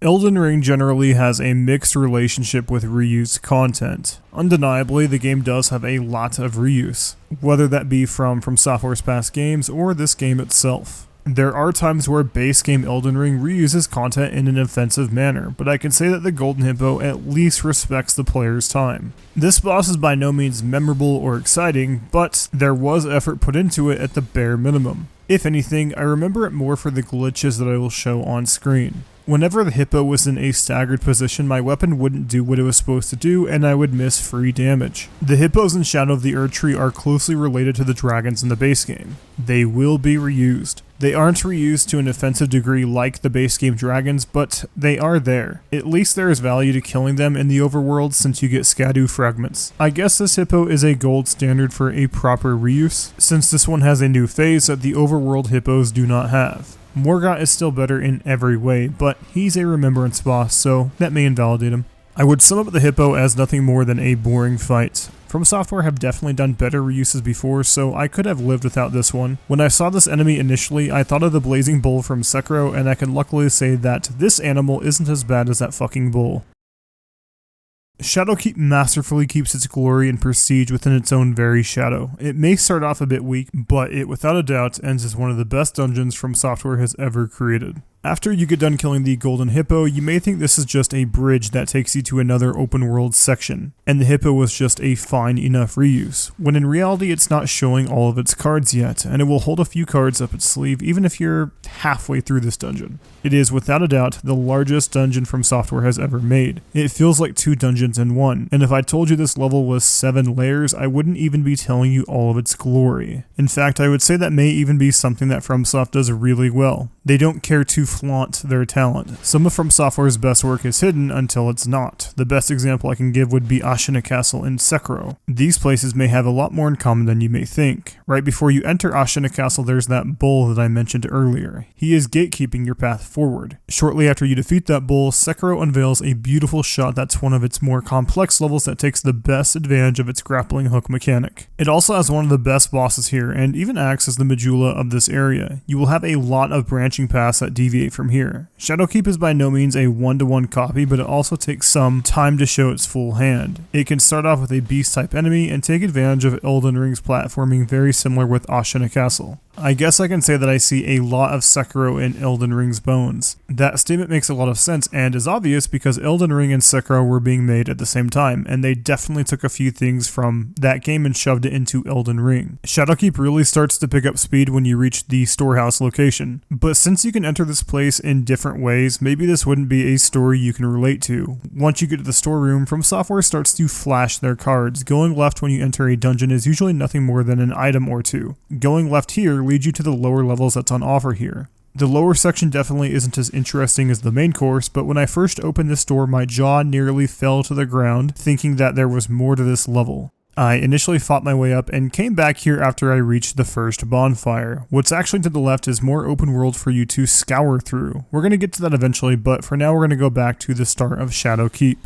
Elden Ring generally has a mixed relationship with reused content. Undeniably, the game does have a lot of reuse, whether that be from Software's past games or this game itself. There are times where base game Elden Ring reuses content in an offensive manner, but I can say that the Golden Hippo at least respects the player's time. This boss is by no means memorable or exciting, but there was effort put into it at the bare minimum. If anything, I remember it more for the glitches that I will show on screen. Whenever the Hippo was in a staggered position, my weapon wouldn't do what it was supposed to do, and I would miss free damage. The Hippos in Shadow of the Erdtree are closely related to the dragons in the base game. They will be reused. They aren't reused to an offensive degree like the base game dragons, but they are there. At least there is value to killing them in the overworld since you get Scadu fragments. I guess this Hippo is a gold standard for a proper reuse, since this one has a new phase that the overworld Hippos do not have. Morgott is still better in every way, but he's a remembrance boss, so that may invalidate him. I would sum up the Hippo as nothing more than a boring fight. From Software have definitely done better reuses before, so I could have lived without this one. When I saw this enemy initially, I thought of the Blazing Bull from Sekiro, and I can luckily say that this animal isn't as bad as that fucking bull. ShadowKeep masterfully keeps its glory and prestige within its own very shadow. It may start off a bit weak, but it without a doubt ends as one of the best dungeons From Software has ever created. After you get done killing the Golden Hippo, you may think this is just a bridge that takes you to another open world section, and the Hippo was just a fine enough reuse, when in reality it's not showing all of its cards yet, and it will hold a few cards up its sleeve even if you're halfway through this dungeon. It is without a doubt the largest dungeon From Software has ever made. It feels like 2 dungeons in one, and if I told you this level was 7 layers, I wouldn't even be telling you all of its glory. In fact, I would say that may even be something that FromSoft does really well. They don't care to flaunt their talent. Some of From Software's best work is hidden until it's not. The best example I can give would be Ashina Castle in Sekiro. These places may have a lot more in common than you may think. Right before you enter Ashina Castle, there's that bull that I mentioned earlier. He is gatekeeping your path forward. Shortly after you defeat that bull, Sekiro unveils a beautiful shot that's one of its more complex levels that takes the best advantage of its grappling hook mechanic. It also has one of the best bosses here, and even acts as the medulla of this area. You will have a lot of branching paths that deviate from here. ShadowKeep is by no means a one-to-one copy, but it also takes some time to show its full hand. It can start off with a beast-type enemy and take advantage of Elden Ring's platforming very similar with Ashina Castle. I guess I can say that I see a lot of Sekiro in Elden Ring's bones. That statement makes a lot of sense and is obvious because Elden Ring and Sekiro were being made at the same time, and they definitely took a few things from that game and shoved it into Elden Ring. ShadowKeep really starts to pick up speed when you reach the storehouse location, but since you can enter this place in different ways, maybe this wouldn't be a story you can relate to. Once you get to the storeroom, From Software starts to flash their cards. Going left when you enter a dungeon is usually nothing more than an item or two. Going left here leads you to the lower levels that's on offer here. The lower section definitely isn't as interesting as the main course, but when I first opened this door, my jaw nearly fell to the ground, thinking that there was more to this level. I initially fought my way up and came back here after I reached the first bonfire. What's actually to the left is more open world for you to scour through. We're going to get to that eventually, but for now we're going to go back to the start of ShadowKeep.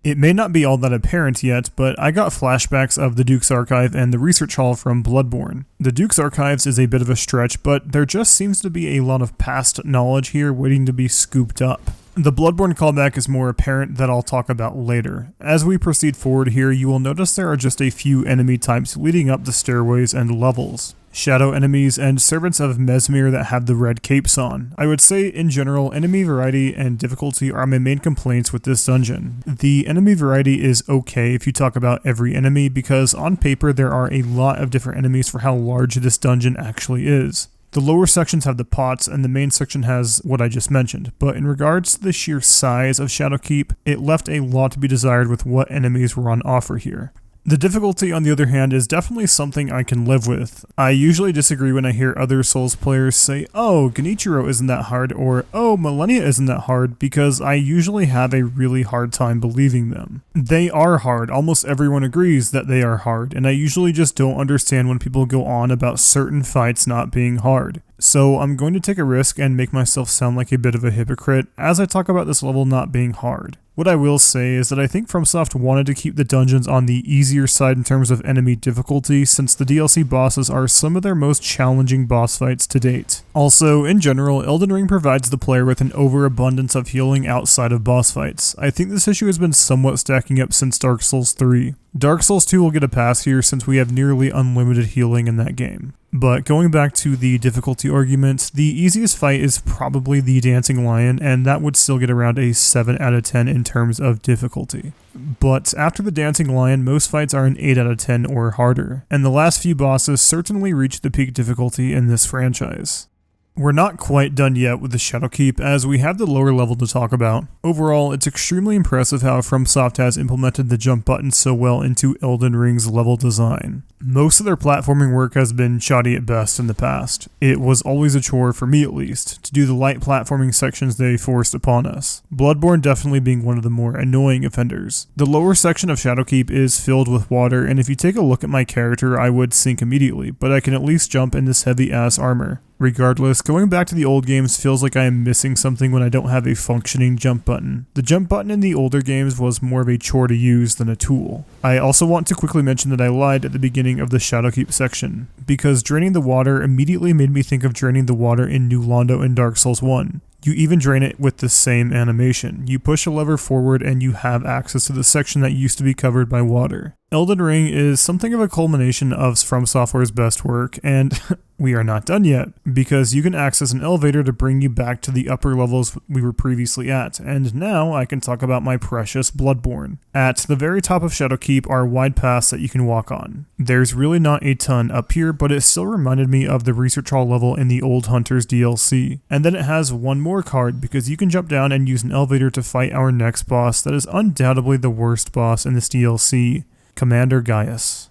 It may not be all that apparent yet, but I got flashbacks of the Duke's Archive and the Research Hall from Bloodborne. The Duke's Archives is a bit of a stretch, but there just seems to be a lot of past knowledge here waiting to be scooped up. The Bloodborne callback is more apparent that I'll talk about later. As we proceed forward here, you will notice there are just a few enemy types leading up the stairways and levels. Shadow enemies and servants of Messmer that have the red capes on. I would say in general, enemy variety and difficulty are my main complaints with this dungeon. The enemy variety is okay if you talk about every enemy because on paper there are a lot of different enemies for how large this dungeon actually is. The lower sections have the pots and the main section has what I just mentioned, but in regards to the sheer size of ShadowKeep, it left a lot to be desired with what enemies were on offer here. The difficulty, on the other hand, is definitely something I can live with. I usually disagree when I hear other Souls players say, oh, Genichiro isn't that hard, or oh, Millennia isn't that hard, because I usually have a really hard time believing them. They are hard, almost everyone agrees that they are hard, and I usually just don't understand when people go on about certain fights not being hard. So I'm going to take a risk and make myself sound like a bit of a hypocrite as I talk about this level not being hard. What I will say is that I think FromSoft wanted to keep the dungeons on the easier side in terms of enemy difficulty since the DLC bosses are some of their most challenging boss fights to date. Also, in general, Elden Ring provides the player with an overabundance of healing outside of boss fights. I think this issue has been somewhat stacking up since Dark Souls 3. Dark Souls 2 will get a pass here since we have nearly unlimited healing in that game. But going back to the difficulty argument, the easiest fight is probably the Dancing Lion, and that would still get around a 7 out of 10 in terms of difficulty. But after the Dancing Lion, most fights are an 8 out of 10 or harder, and the last few bosses certainly reach the peak difficulty in this franchise. We're not quite done yet with the ShadowKeep, as we have the lower level to talk about. Overall, it's extremely impressive how FromSoft has implemented the jump button so well into Elden Ring's level design. Most of their platforming work has been shoddy at best in the past. It was always a chore, for me at least, to do the light platforming sections they forced upon us, Bloodborne definitely being one of the more annoying offenders. The lower section of ShadowKeep is filled with water, and if you take a look at my character, I would sink immediately, but I can at least jump in this heavy-ass armor. Regardless, going back to the old games feels like I am missing something when I don't have a functioning jump button. The jump button in the older games was more of a chore to use than a tool. I also want to quickly mention that I lied at the beginning of the ShadowKeep section, because draining the water immediately made me think of draining the water in New Londo in Dark Souls 1. You even drain it with the same animation. You push a lever forward and you have access to the section that used to be covered by water. Elden Ring is something of a culmination of From Software's best work, and we are not done yet, because you can access an elevator to bring you back to the upper levels we were previously at, and now I can talk about my precious Bloodborne. At the very top of ShadowKeep are wide paths that you can walk on. There's really not a ton up here, but it still reminded me of the Research Hall level in the Old Hunters DLC. And then it has one more card, because you can jump down and use an elevator to fight our next boss that is undoubtedly the worst boss in this DLC. Commander Gaius.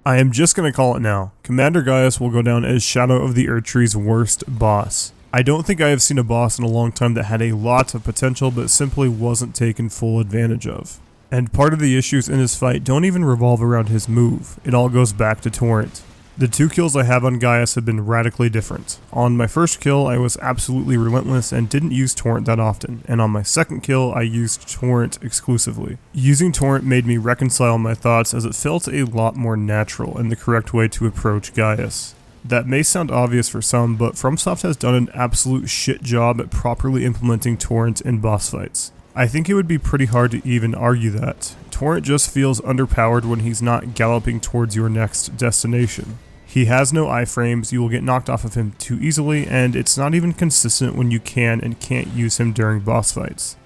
I am just going to call it now. Commander Gaius will go down as Shadow of the Erdtree's worst boss. I don't think I have seen a boss in a long time that had a lot of potential but simply wasn't taken full advantage of. And part of the issues in his fight don't even revolve around his move, it all goes back to Torrent. The 2 kills I have on Gaius have been radically different. On my first kill, I was absolutely relentless and didn't use Torrent that often, and on my second kill, I used Torrent exclusively. Using Torrent made me reconcile my thoughts as it felt a lot more natural and the correct way to approach Gaius. That may sound obvious for some, but FromSoft has done an absolute shit job at properly implementing Torrent in boss fights. I think it would be pretty hard to even argue that. Torrent just feels underpowered when he's not galloping towards your next destination. He has no iframes, you will get knocked off of him too easily, and it's not even consistent when you can and can't use him during boss fights.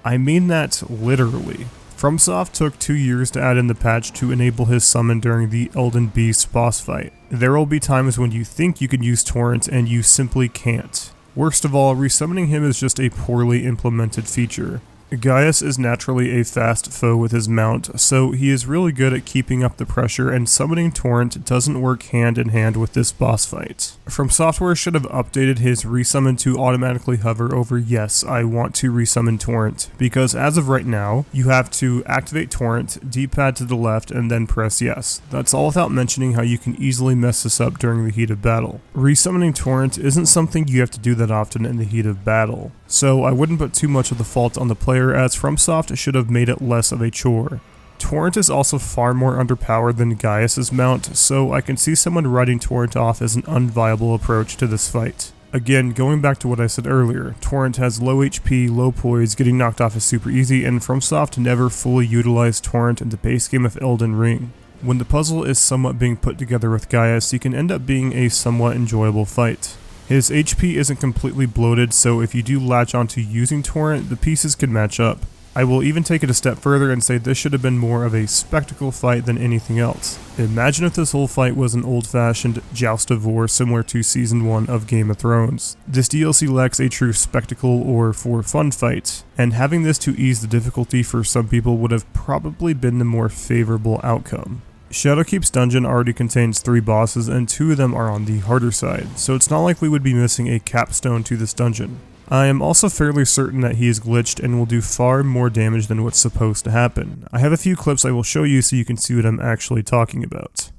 I mean that literally. FromSoft took 2 years to add in the patch to enable his summon during the Elden Beast boss fight. There will be times when you think you can use Torrent and you simply can't. Worst of all, resummoning him is just a poorly implemented feature. Gaius is naturally a fast foe with his mount, so he is really good at keeping up the pressure, and summoning Torrent doesn't work hand in hand with this boss fight. FromSoftware should have updated his resummon to automatically hover over yes, I want to resummon Torrent, because as of right now, you have to activate Torrent, D-pad to the left, and then press yes. That's all without mentioning how you can easily mess this up during the heat of battle. Resummoning Torrent isn't something you have to do that often in the heat of battle, so I wouldn't put too much of the fault on the player, as FromSoft should have made it less of a chore. Torrent is also far more underpowered than Gaius's mount, so I can see someone riding Torrent off as an unviable approach to this fight. Again, going back to what I said earlier, Torrent has low HP, low poise, getting knocked off is super easy, and FromSoft never fully utilized Torrent in the base game of Elden Ring. When the puzzle is somewhat being put together with Gaius, he can end up being a somewhat enjoyable fight. His HP isn't completely bloated, so if you do latch onto using Torrent, the pieces can match up. I will even take it a step further and say this should have been more of a spectacle fight than anything else. Imagine if this whole fight was an old-fashioned joust of war similar to Season 1 of Game of Thrones. This DLC lacks a true spectacle or for fun fight, and having this to ease the difficulty for some people would have probably been the more favorable outcome. ShadowKeep's dungeon already contains 3 bosses and 2 of them are on the harder side, so it's not like we would be missing a capstone to this dungeon. I am also fairly certain that he is glitched and will do far more damage than what's supposed to happen. I have a few clips I will show you so you can see what I'm actually talking about.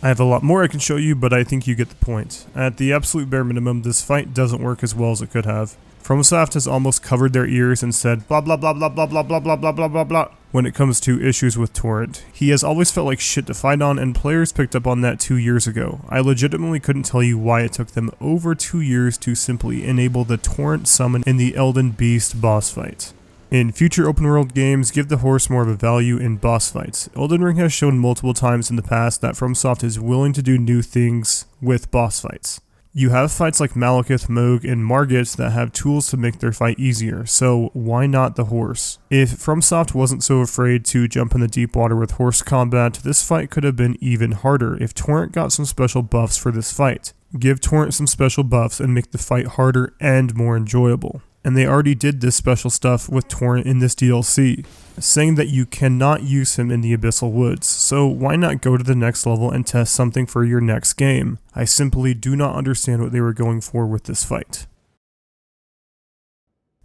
I have a lot more I can show you, but I think you get the point. At the absolute bare minimum, this fight doesn't work as well as it could have. FromSoft has almost covered their ears and said blah blah blah blah blah blah blah blah blah blah blah blah when it comes to issues with Torrent. He has always felt like shit to fight on, and players picked up on that 2 years ago. I legitimately couldn't tell you why it took them over 2 years to simply enable the Torrent summon in the Elden Beast boss fight. In future open world games, give the horse more of a value in boss fights. Elden Ring has shown multiple times in the past that FromSoft is willing to do new things with boss fights. You have fights like Malekith, Mohg, and Margit that have tools to make their fight easier, so why not the horse? If FromSoft wasn't so afraid to jump in the deep water with horse combat, this fight could have been even harder if Torrent got some special buffs for this fight. Give Torrent some special buffs and make the fight harder and more enjoyable. And they already did this special stuff with Torrent in this DLC, saying that you cannot use him in the Abyssal Woods, so why not go to the next level and test something for your next game? I simply do not understand what they were going for with this fight.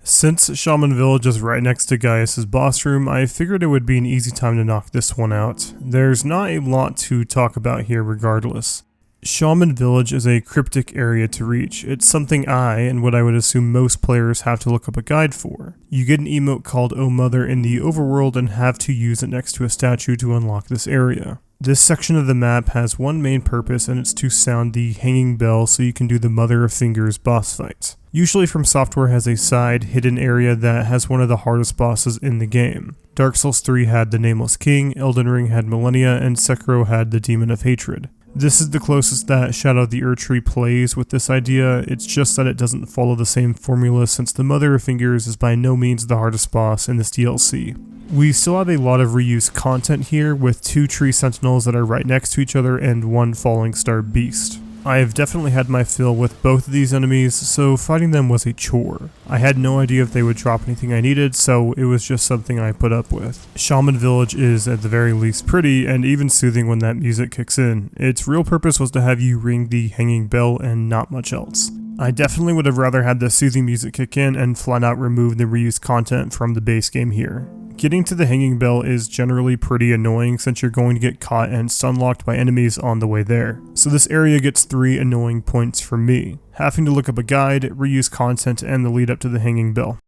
Since Shaman Village is right next to Gaius' boss room, I figured it would be an easy time to knock this one out. There's not a lot to talk about here regardless. Shaman Village is a cryptic area to reach. It's something I, and what I would assume most players, have to look up a guide for. You get an emote called Oh Mother in the overworld and have to use it next to a statue to unlock this area. This section of the map has one main purpose, and it's to sound the hanging bell so you can do the Mother of Fingers boss fights. Usually FromSoftware has a side, hidden area that has one of the hardest bosses in the game. Dark Souls 3 had the Nameless King, Elden Ring had Millennia, and Sekiro had the Demon of Hatred. This is the closest that Shadow the Erdtree plays with this idea, it's just that it doesn't follow the same formula since the Mother of Fingers is by no means the hardest boss in this DLC. We still have a lot of reused content here with 2 tree sentinels that are right next to each other and 1 falling star beast. I have definitely had my fill with both of these enemies, so fighting them was a chore. I had no idea if they would drop anything I needed, so it was just something I put up with. Shaman Village is at the very least pretty and even soothing when that music kicks in. Its real purpose was to have you ring the hanging bell and not much else. I definitely would have rather had the soothing music kick in and flat out remove the reused content from the base game here. Getting to the hanging bell is generally pretty annoying since you're going to get caught and stunlocked by enemies on the way there. So this area gets 3 annoying points from me: having to look up a guide, reuse content, and the lead up to the hanging bell.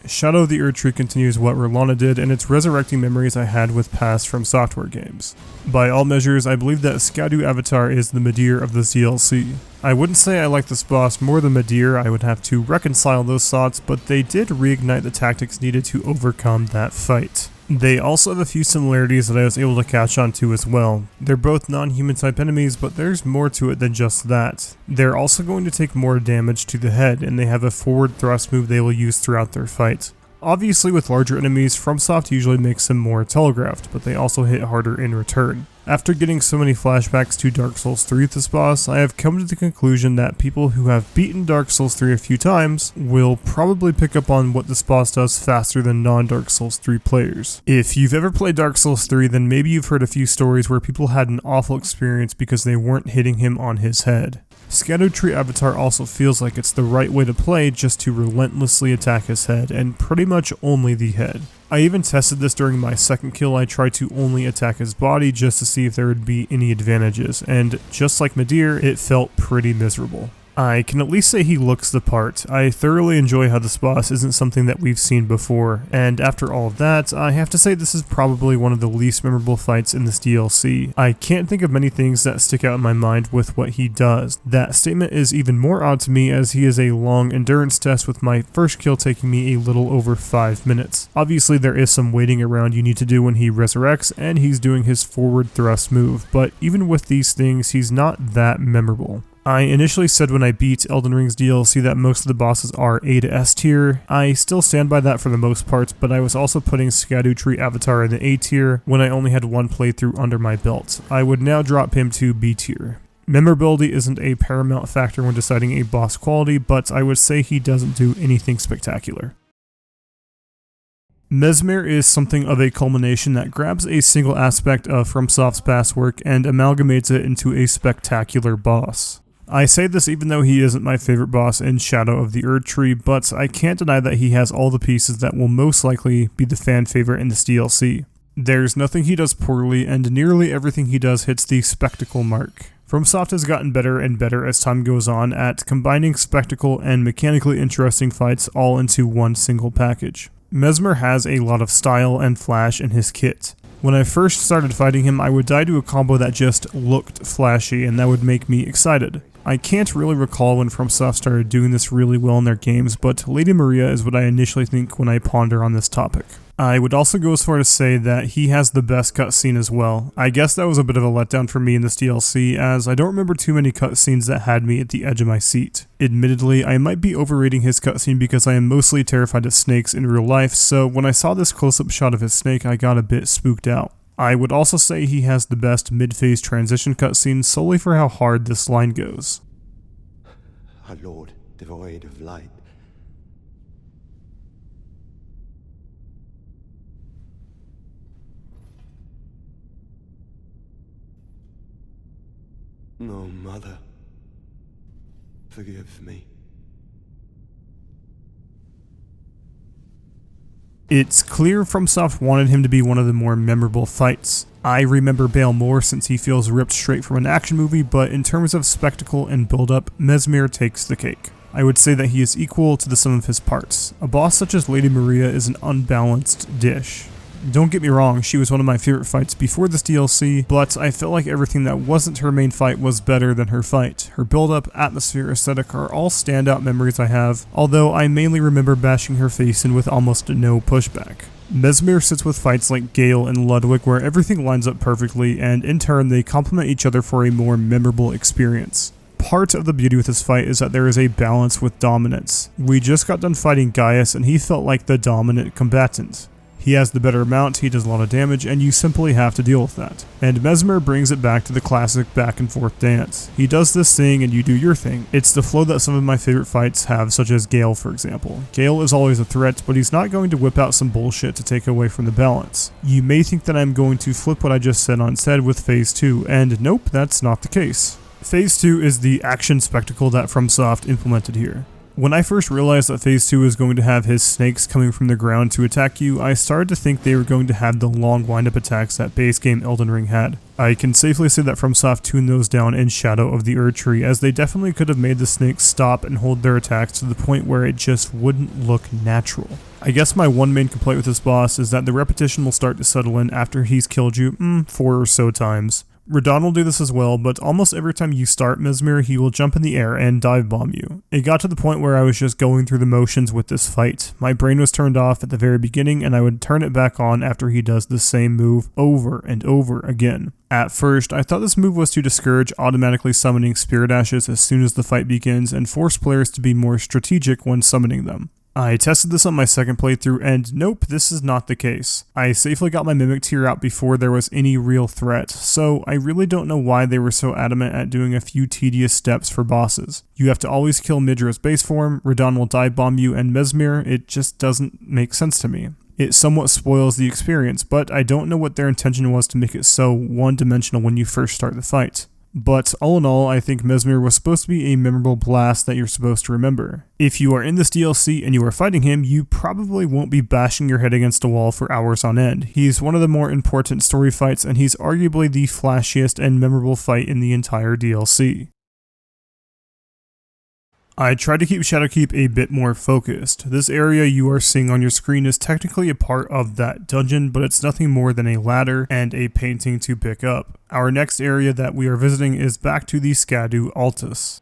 Shadow the Erdtree continues what Rellana did, and it's resurrecting memories I had with past FromSoftware games. By all measures, I believe that Scadu Avatar is the Metyr of this DLC. I wouldn't say I like this boss more than Metyr, I would have to reconcile those thoughts, but they did reignite the tactics needed to overcome that fight. They also have a few similarities that I was able to catch on to as well. They're both non-human type enemies, but there's more to it than just that. They're also going to take more damage to the head, and they have a forward thrust move they will use throughout their fight. Obviously with larger enemies, FromSoft usually makes them more telegraphed, but they also hit harder in return. After getting so many flashbacks to Dark Souls 3 with this boss, I have come to the conclusion that people who have beaten Dark Souls 3 a few times will probably pick up on what this boss does faster than non-Dark Souls 3 players. If you've ever played Dark Souls 3, then maybe you've heard a few stories where people had an awful experience because they weren't hitting him on his head. Scadutree Avatar also feels like it's the right way to play, just to relentlessly attack his head, and pretty much only the head. I even tested this during my second kill. I tried to only attack his body just to see if there would be any advantages, and just like Metyr, it felt pretty miserable. I can at least say he looks the part. I thoroughly enjoy how this boss isn't something that we've seen before, and after all of that, I have to say this is probably one of the least memorable fights in this DLC. I can't think of many things that stick out in my mind with what he does. That statement is even more odd to me as he is a long endurance test, with my first kill taking me a little over 5 minutes. Obviously there is some waiting around you need to do when he resurrects, and he's doing his forward thrust move, but even with these things, he's not that memorable. I initially said when I beat Elden Ring's DLC that most of the bosses are A to S tier. I still stand by that for the most part, but I was also putting Scadutree Avatar in the A tier when I only had one playthrough under my belt. I would now drop him to B tier. Memorability isn't a paramount factor when deciding a boss quality, but I would say he doesn't do anything spectacular. Messmer is something of a culmination that grabs a single aspect of FromSoft's past work and amalgamates it into a spectacular boss. I say this even though he isn't my favorite boss in Shadow of the Erdtree, but I can't deny that he has all the pieces that will most likely be the fan favorite in this DLC. There's nothing he does poorly, and nearly everything he does hits the spectacle mark. FromSoft has gotten better and better as time goes on at combining spectacle and mechanically interesting fights all into one single package. Messmer has a lot of style and flash in his kit. When I first started fighting him, I would die to a combo that just looked flashy, and that would make me excited. I can't really recall when FromSoft started doing this really well in their games, but Lady Maria is what I initially think when I ponder on this topic. I would also go as far to say that he has the best cutscene as well. I guess that was a bit of a letdown for me in this DLC, as I don't remember too many cutscenes that had me at the edge of my seat. Admittedly, I might be overrating his cutscene because I am mostly terrified of snakes in real life, so when I saw this close-up shot of his snake, I got a bit spooked out. I would also say he has the best mid-phase transition cutscene solely for how hard this line goes. Our Lord, devoid of light. No, Mother, forgive me. It's clear FromSoft wanted him to be one of the more memorable fights. I remember Bayle more since he feels ripped straight from an action movie, but in terms of spectacle and build-up, Messmer takes the cake. I would say that he is equal to the sum of his parts. A boss such as Lady Maria is an unbalanced dish. Don't get me wrong, she was one of my favorite fights before this DLC, but I felt like everything that wasn't her main fight was better than her fight. Her build-up, atmosphere, aesthetic are all standout memories I have, although I mainly remember bashing her face in with almost no pushback. Messmer sits with fights like Gale and Ludwig where everything lines up perfectly, and in turn they complement each other for a more memorable experience. Part of the beauty with this fight is that there is a balance with dominance. We just got done fighting Gaius and he felt like the dominant combatant. He has the better mount, he does a lot of damage, and you simply have to deal with that. And Messmer brings it back to the classic back and forth dance. He does this thing and you do your thing. It's the flow that some of my favorite fights have, such as Gale for example. Gale is always a threat, but he's not going to whip out some bullshit to take away from the balance. You may think that I'm going to flip what I just said on its head with Phase 2, and nope, that's not the case. Phase 2 is the action spectacle that FromSoft implemented here. When I first realized that Phase 2 was going to have his snakes coming from the ground to attack you, I started to think they were going to have the long wind-up attacks that base game Elden Ring had. I can safely say that FromSoft tuned those down in Shadow of the Erdtree, as they definitely could have made the snakes stop and hold their attacks to the point where it just wouldn't look natural. I guess my one main complaint with this boss is that the repetition will start to settle in after he's killed you 4 or so times. Radahn will do this as well, but almost every time you start Messmer, he will jump in the air and dive bomb you. It got to the point where I was just going through the motions with this fight. My brain was turned off at the very beginning, and I would turn it back on after he does the same move over and over again. At first, I thought this move was to discourage automatically summoning Spirit Ashes as soon as the fight begins and force players to be more strategic when summoning them. I tested this on my second playthrough, and nope, this is not the case. I safely got my Metyr out before there was any real threat, so I really don't know why they were so adamant at doing a few tedious steps for bosses. You have to always kill Midra's base form, Radahn will dive bomb you, and Messmer, it just doesn't make sense to me. It somewhat spoils the experience, but I don't know what their intention was to make it so one-dimensional when you first start the fight. But all in all, I think Messmer was supposed to be a memorable blast that you're supposed to remember. If you are in this DLC and you are fighting him, you probably won't be bashing your head against a wall for hours on end. He's one of the more important story fights, and he's arguably the flashiest and memorable fight in the entire DLC. I tried to keep ShadowKeep a bit more focused. This area you are seeing on your screen is technically a part of that dungeon, but it's nothing more than a ladder and a painting to pick up. Our next area that we are visiting is back to the Scadu Altus.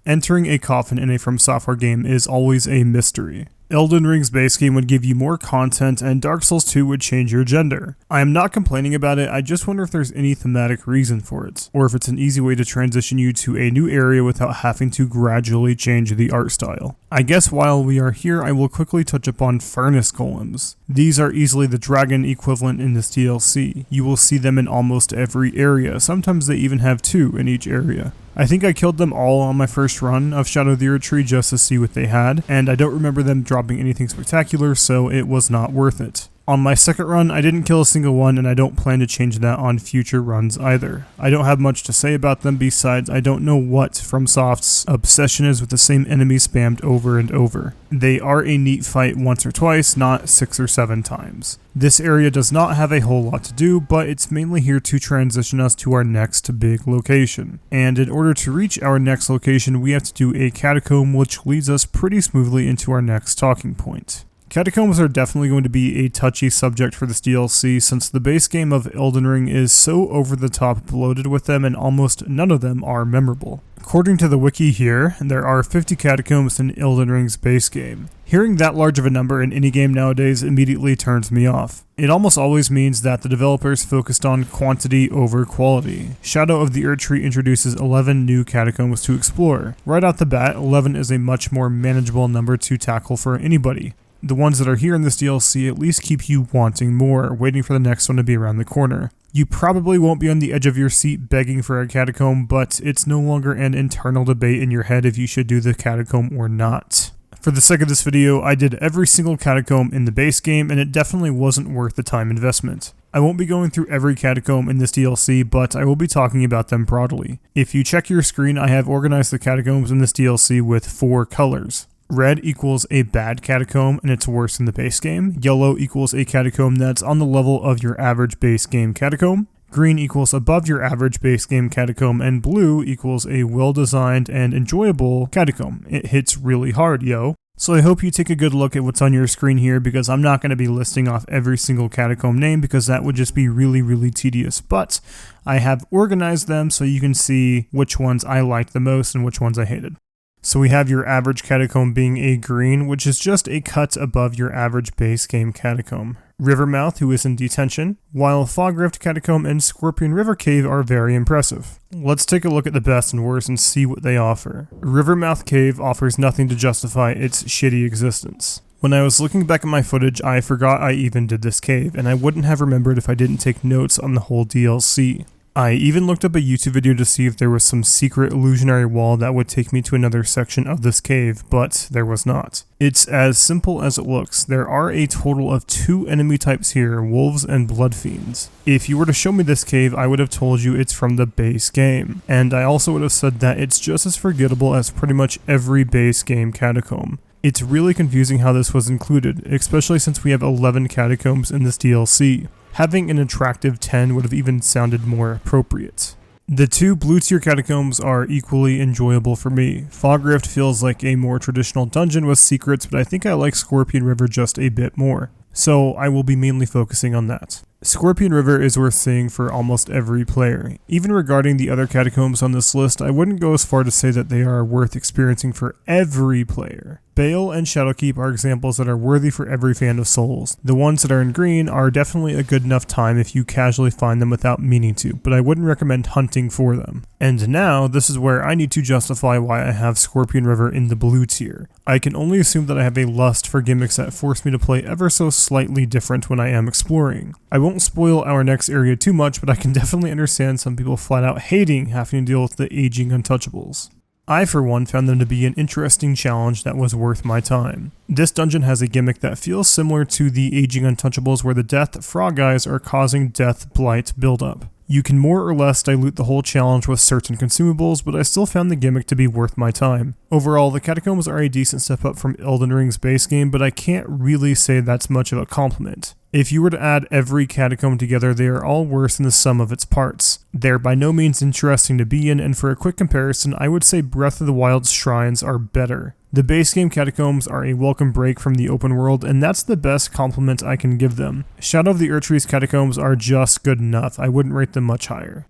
Entering a coffin in a From Software game is always a mystery. Elden Ring's base game would give you more content, and Dark Souls 2 would change your gender. I am not complaining about it, I just wonder if there's any thematic reason for it, or if it's an easy way to transition you to a new area without having to gradually change the art style. I guess while we are here, I will quickly touch upon furnace golems. These are easily the dragon equivalent in this DLC. You will see them in almost every area, sometimes they even have 2 in each area. I think I killed them all on my first run of Shadow of the Erdtree just to see what they had, and I don't remember them dropping anything spectacular, so it was not worth it. On my second run, I didn't kill a single one, and I don't plan to change that on future runs either. I don't have much to say about them besides I don't know what FromSoft's obsession is with the same enemy spammed over and over. They are a neat fight once or twice, not 6 or 7 times. This area does not have a whole lot to do, but it's mainly here to transition us to our next big location. And in order to reach our next location, we have to do a catacomb, which leads us pretty smoothly into our next talking point. Catacombs are definitely going to be a touchy subject for this DLC since the base game of Elden Ring is so over the top bloated with them and almost none of them are memorable. According to the wiki here, there are 50 catacombs in Elden Ring's base game. Hearing that large of a number in any game nowadays immediately turns me off. It almost always means that the developers focused on quantity over quality. Shadow of the Erdtree introduces 11 new catacombs to explore. Right out the bat, 11 is a much more manageable number to tackle for anybody. The ones that are here in this DLC at least keep you wanting more, waiting for the next one to be around the corner. You probably won't be on the edge of your seat begging for a catacomb, but it's no longer an internal debate in your head if you should do the catacomb or not. For the sake of this video, I did every single catacomb in the base game, and it definitely wasn't worth the time investment. I won't be going through every catacomb in this DLC, but I will be talking about them broadly. If you check your screen, I have organized the catacombs in this DLC with 4 colors. Red equals a bad catacomb and it's worse in the base game. Yellow equals a catacomb that's on the level of your average base game catacomb. Green equals above your average base game catacomb, and blue equals a well-designed and enjoyable catacomb. It hits really hard, yo. So I hope you take a good look at what's on your screen here because I'm not going to be listing off every single catacomb name because that would just be really tedious. But I have organized them so you can see which ones I liked the most and which ones I hated. So we have your average catacomb being a green, which is just a cut above your average base game catacomb. Rivermouth, who is in detention, while Fogrift Catacomb and Scorpion River Cave are very impressive. Let's take a look at the best and worst and see what they offer. Rivermouth Cave offers nothing to justify its shitty existence. When I was looking back at my footage, I forgot I even did this cave, and I wouldn't have remembered if I didn't take notes on the whole DLC. I even looked up a YouTube video to see if there was some secret illusionary wall that would take me to another section of this cave, but there was not. It's as simple as it looks. There are a total of 2 enemy types here, wolves and blood fiends. If you were to show me this cave, I would have told you it's from the base game, and I also would have said that it's just as forgettable as pretty much every base game catacomb. It's really confusing how this was included, especially since we have 11 catacombs in this DLC. Having an attractive 10 would have even sounded more appropriate. The 2 blue tier catacombs are equally enjoyable for me. Fogrift feels like a more traditional dungeon with secrets, but I think I like Scorpion River just a bit more. So I will be mainly focusing on that. Scorpion River is worth seeing for almost every player. Even regarding the other catacombs on this list, I wouldn't go as far to say that they are worth experiencing for every player. Bayle and ShadowKeep are examples that are worthy for every fan of Souls. The ones that are in green are definitely a good enough time if you casually find them without meaning to, but I wouldn't recommend hunting for them. And now, this is where I need to justify why I have Scorpion River in the blue tier. I can only assume that I have a lust for gimmicks that force me to play ever so slightly different when I am exploring. I won't spoil our next area too much, but I can definitely understand some people flat out hating having to deal with the aging untouchables. I, for one, found them to be an interesting challenge that was worth my time. This dungeon has a gimmick that feels similar to the aging untouchables where the death frog guys are causing death blight buildup. You can more or less dilute the whole challenge with certain consumables, but I still found the gimmick to be worth my time. Overall, the catacombs are a decent step up from Elden Ring's base game, but I can't really say that's much of a compliment. If you were to add every catacomb together, they are all worse than the sum of its parts. They're by no means interesting to be in, and for a quick comparison, I would say Breath of the Wild's shrines are better. The base game catacombs are a welcome break from the open world, and that's the best compliment I can give them. Shadow of the Erdtree's catacombs are just good enough. I wouldn't rate them much higher.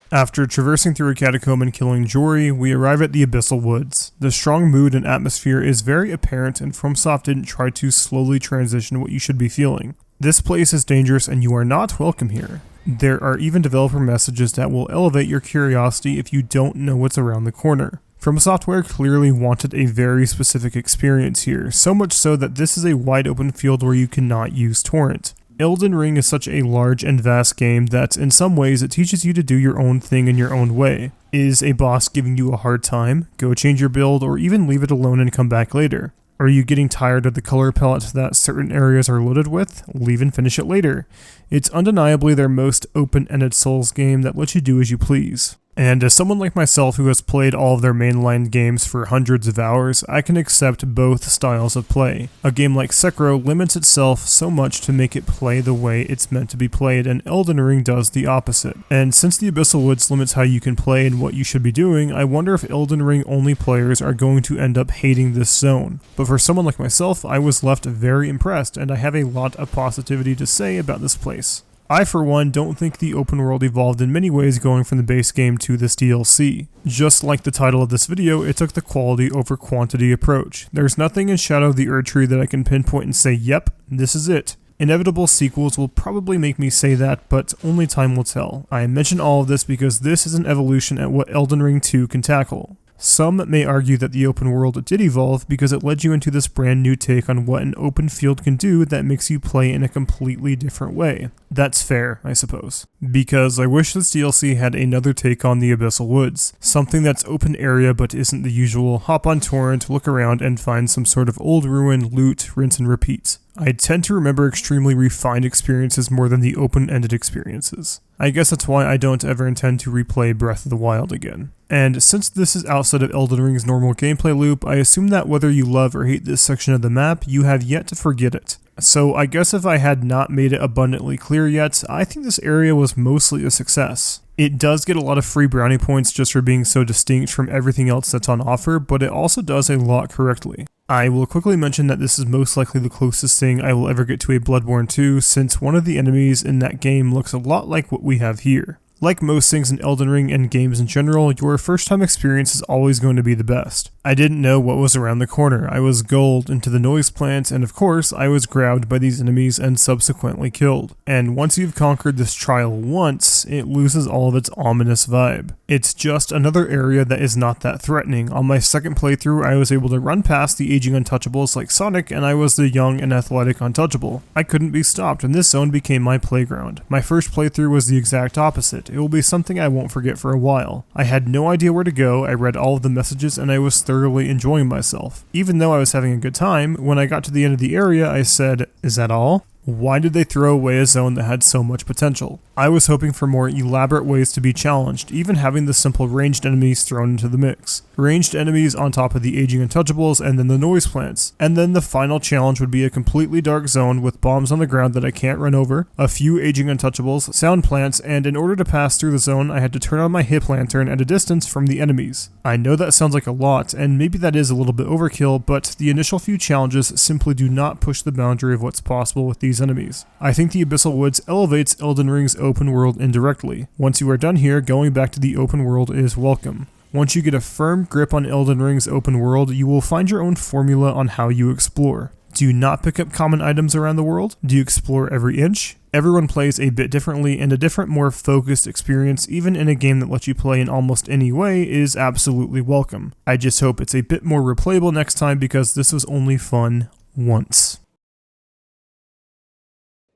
After traversing through a catacomb and killing Jory, we arrive at the Abyssal Woods. The strong mood and atmosphere is very apparent, and FromSoft didn't try to slowly transition what you should be feeling. This place is dangerous and you are not welcome here. There are even developer messages that will elevate your curiosity if you don't know what's around the corner. FromSoftware clearly wanted a very specific experience here, so much so that this is a wide open field where you cannot use torrent. Elden Ring is such a large and vast game that in some ways it teaches you to do your own thing in your own way. Is a boss giving you a hard time? Go change your build or even leave it alone and come back later. Are you getting tired of the color palette that certain areas are loaded with? Leave and finish it later. It's undeniably their most open-ended Souls game that lets you do as you please. And as someone like myself who has played all of their mainline games for hundreds of hours, I can accept both styles of play. A game like Sekiro limits itself so much to make it play the way it's meant to be played, and Elden Ring does the opposite. And since the Abyssal Woods limits how you can play and what you should be doing, I wonder if Elden Ring only players are going to end up hating this zone. But for someone like myself, I was left very impressed, and I have a lot of positivity to say about this place. I, for one, don't think the open world evolved in many ways going from the base game to this DLC. Just like the title of this video, it took the quality over quantity approach. There's nothing in Shadow of the Erdtree that I can pinpoint and say, yep, this is it. Inevitable sequels will probably make me say that, but only time will tell. I mention all of this because this is an evolution at what Elden Ring 2 can tackle. Some may argue that the open world did evolve because it led you into this brand new take on what an open field can do that makes you play in a completely different way. That's fair, I suppose. Because I wish this DLC had another take on the Abyssal Woods. Something that's open area but isn't the usual hop on torrent, look around and find some sort of old ruin, loot, rinse and repeat. I tend to remember extremely refined experiences more than the open-ended experiences. I guess that's why I don't ever intend to replay Breath of the Wild again. And since this is outside of Elden Ring's normal gameplay loop, I assume that whether you love or hate this section of the map, you have yet to forget it. So I guess if I had not made it abundantly clear yet, I think this area was mostly a success. It does get a lot of free brownie points just for being so distinct from everything else that's on offer, but it also does a lot correctly. I will quickly mention that this is most likely the closest thing I will ever get to a Bloodborne 2, since one of the enemies in that game looks a lot like what we have here. Like most things in Elden Ring and games in general, your first time experience is always going to be the best. I didn't know what was around the corner. I was gulled into the noise plant, and of course, I was grabbed by these enemies and subsequently killed. And once you've conquered this trial once, it loses all of its ominous vibe. It's just another area that is not that threatening. On my second playthrough, I was able to run past the aging untouchables like Sonic, and I was the young and athletic untouchable. I couldn't be stopped, and this zone became my playground. My first playthrough was the exact opposite. It will be something I won't forget for a while. I had no idea where to go, I read all of the messages, and I was thoroughly enjoying myself. Even though I was having a good time, when I got to the end of the area, I said, "Is that all? Why did they throw away a zone that had so much potential?" I was hoping for more elaborate ways to be challenged, even having the simple ranged enemies thrown into the mix. Ranged enemies on top of the aging untouchables and then the noise plants. And then the final challenge would be a completely dark zone with bombs on the ground that I can't run over, a few aging untouchables, sound plants, and in order to pass through the zone, I had to turn on my hip lantern at a distance from the enemies. I know that sounds like a lot, and maybe that is a little bit overkill, but the initial few challenges simply do not push the boundary of what's possible with these enemies. I think the Abyssal Woods elevates Elden Ring's open world indirectly. Once you are done here, going back to the open world is welcome. Once you get a firm grip on Elden Ring's open world, you will find your own formula on how you explore. Do you not pick up common items around the world? Do you explore every inch? Everyone plays a bit differently, and a different, more focused experience, even in a game that lets you play in almost any way, is absolutely welcome. I just hope it's a bit more replayable next time because this was only fun once.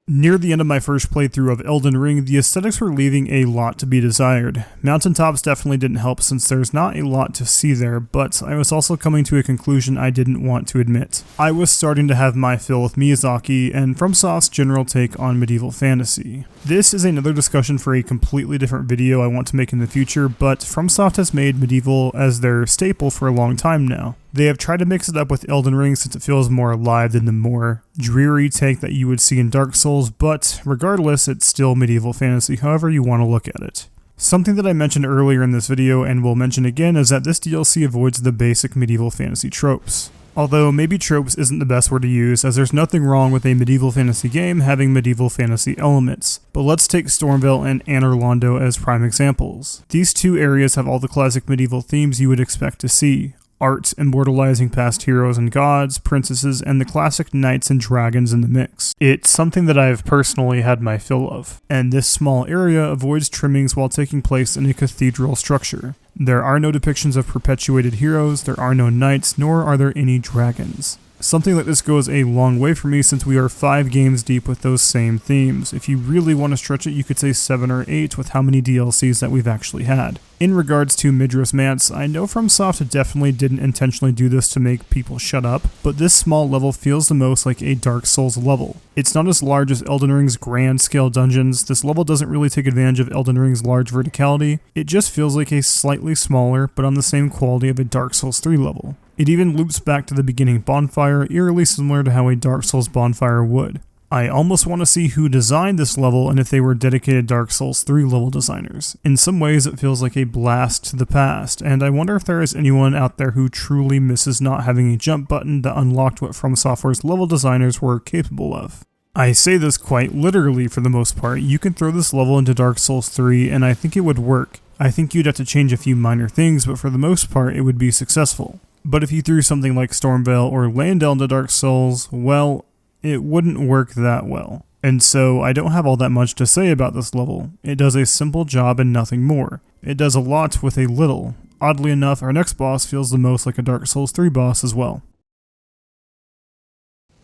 Near the end of my first playthrough of Elden Ring, the aesthetics were leaving a lot to be desired. Mountaintops definitely didn't help since there's not a lot to see there, but I was also coming to a conclusion I didn't want to admit. I was starting to have my fill with Miyazaki and FromSoft's general take on medieval fantasy. This is another discussion for a completely different video I want to make in the future, but FromSoft has made medieval as their staple for a long time now. They have tried to mix it up with Elden Ring since it feels more alive than the more dreary take that you would see in Dark Souls, but regardless, it's still medieval fantasy however you want to look at it. Something that I mentioned earlier in this video and will mention again is that this DLC avoids the basic medieval fantasy tropes. Although maybe tropes isn't the best word to use, as there's nothing wrong with a medieval fantasy game having medieval fantasy elements. But let's take Stormvale and Anor Londo as prime examples. These two areas have all the classic medieval themes you would expect to see. Art immortalizing past heroes and gods, princesses, and the classic knights and dragons in the mix. It's something that I've personally had my fill of, and this small area avoids trimmings while taking place in a cathedral structure. There are no depictions of perpetuated heroes, there are no knights, nor are there any dragons. Something like this goes a long way for me since we are 5 games deep with those same themes. If you really want to stretch it, you could say 7 or 8 with how many DLCs that we've actually had. In regards to Midra's Manse, I know FromSoft definitely didn't intentionally do this to make people shut up, but this small level feels the most like a Dark Souls level. It's not as large as Elden Ring's grand scale dungeons. This level doesn't really take advantage of Elden Ring's large verticality. It just feels like a slightly smaller, but on the same quality of a Dark Souls 3 level. It even loops back to the beginning bonfire, eerily similar to how a Dark Souls bonfire would. I almost want to see who designed this level and if they were dedicated Dark Souls 3 level designers. In some ways it feels like a blast to the past, and I wonder if there is anyone out there who truly misses not having a jump button that unlocked what From Software's level designers were capable of. I say this quite literally for the most part. You can throw this level into Dark Souls 3 and I think it would work. I think you'd have to change a few minor things, but for the most part it would be successful. But if you threw something like Stormveil or Landel into Dark Souls, well, it wouldn't work that well. And so I don't have all that much to say about this level. It does a simple job and nothing more. It does a lot with a little. Oddly enough, our next boss feels the most like a Dark Souls 3 boss as well.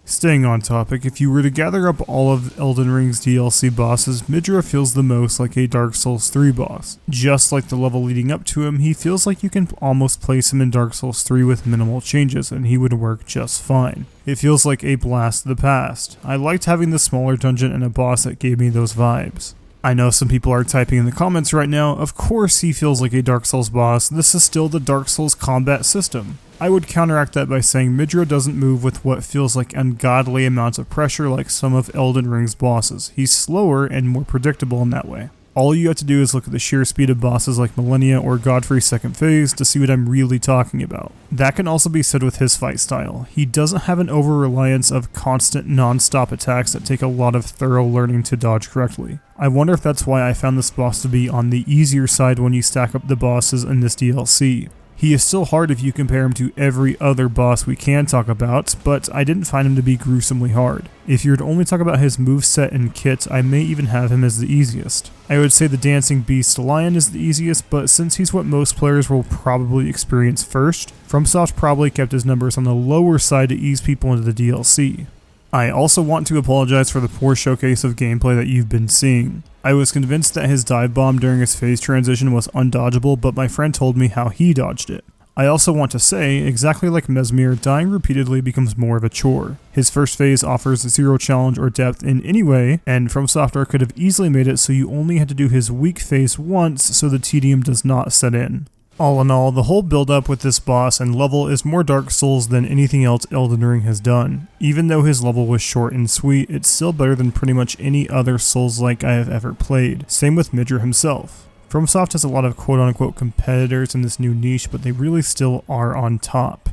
Staying on topic, if you were to gather up all of Elden Ring's DLC bosses, Midra feels the most like a Dark Souls 3 boss. Just like the level leading up to him, he feels like you can almost place him in Dark Souls 3 with minimal changes and he would work just fine. It feels like a blast of the past. I liked having the smaller dungeon and a boss that gave me those vibes. I know some people are typing in the comments right now, of course he feels like a Dark Souls boss, this is still the Dark Souls combat system. I would counteract that by saying Midra doesn't move with what feels like ungodly amounts of pressure like some of Elden Ring's bosses. He's slower and more predictable in that way. All you have to do is look at the sheer speed of bosses like Millennia or Godfrey's second phase to see what I'm really talking about. That can also be said with his fight style. He doesn't have an over-reliance of constant non-stop attacks that take a lot of thorough learning to dodge correctly. I wonder if that's why I found this boss to be on the easier side when you stack up the bosses in this DLC. He is still hard if you compare him to every other boss we can talk about, but I didn't find him to be gruesomely hard. If you were to only talk about his moveset and kit, I may even have him as the easiest. I would say the Dancing Beast Lion is the easiest, but since he's what most players will probably experience first, FromSoft probably kept his numbers on the lower side to ease people into the DLC. I also want to apologize for the poor showcase of gameplay that you've been seeing. I was convinced that his dive bomb during his phase transition was undodgeable, but my friend told me how he dodged it. I also want to say, exactly like Messmer, dying repeatedly becomes more of a chore. His first phase offers zero challenge or depth in any way, and From Software could have easily made it so you only had to do his weak phase once so the tedium does not set in. All in all, the whole build-up with this boss and level is more Dark Souls than anything else Elden Ring has done. Even though his level was short and sweet, it's still better than pretty much any other Souls-like I have ever played. Same with Midra himself. FromSoft has a lot of quote-unquote competitors in this new niche, but they really still are on top.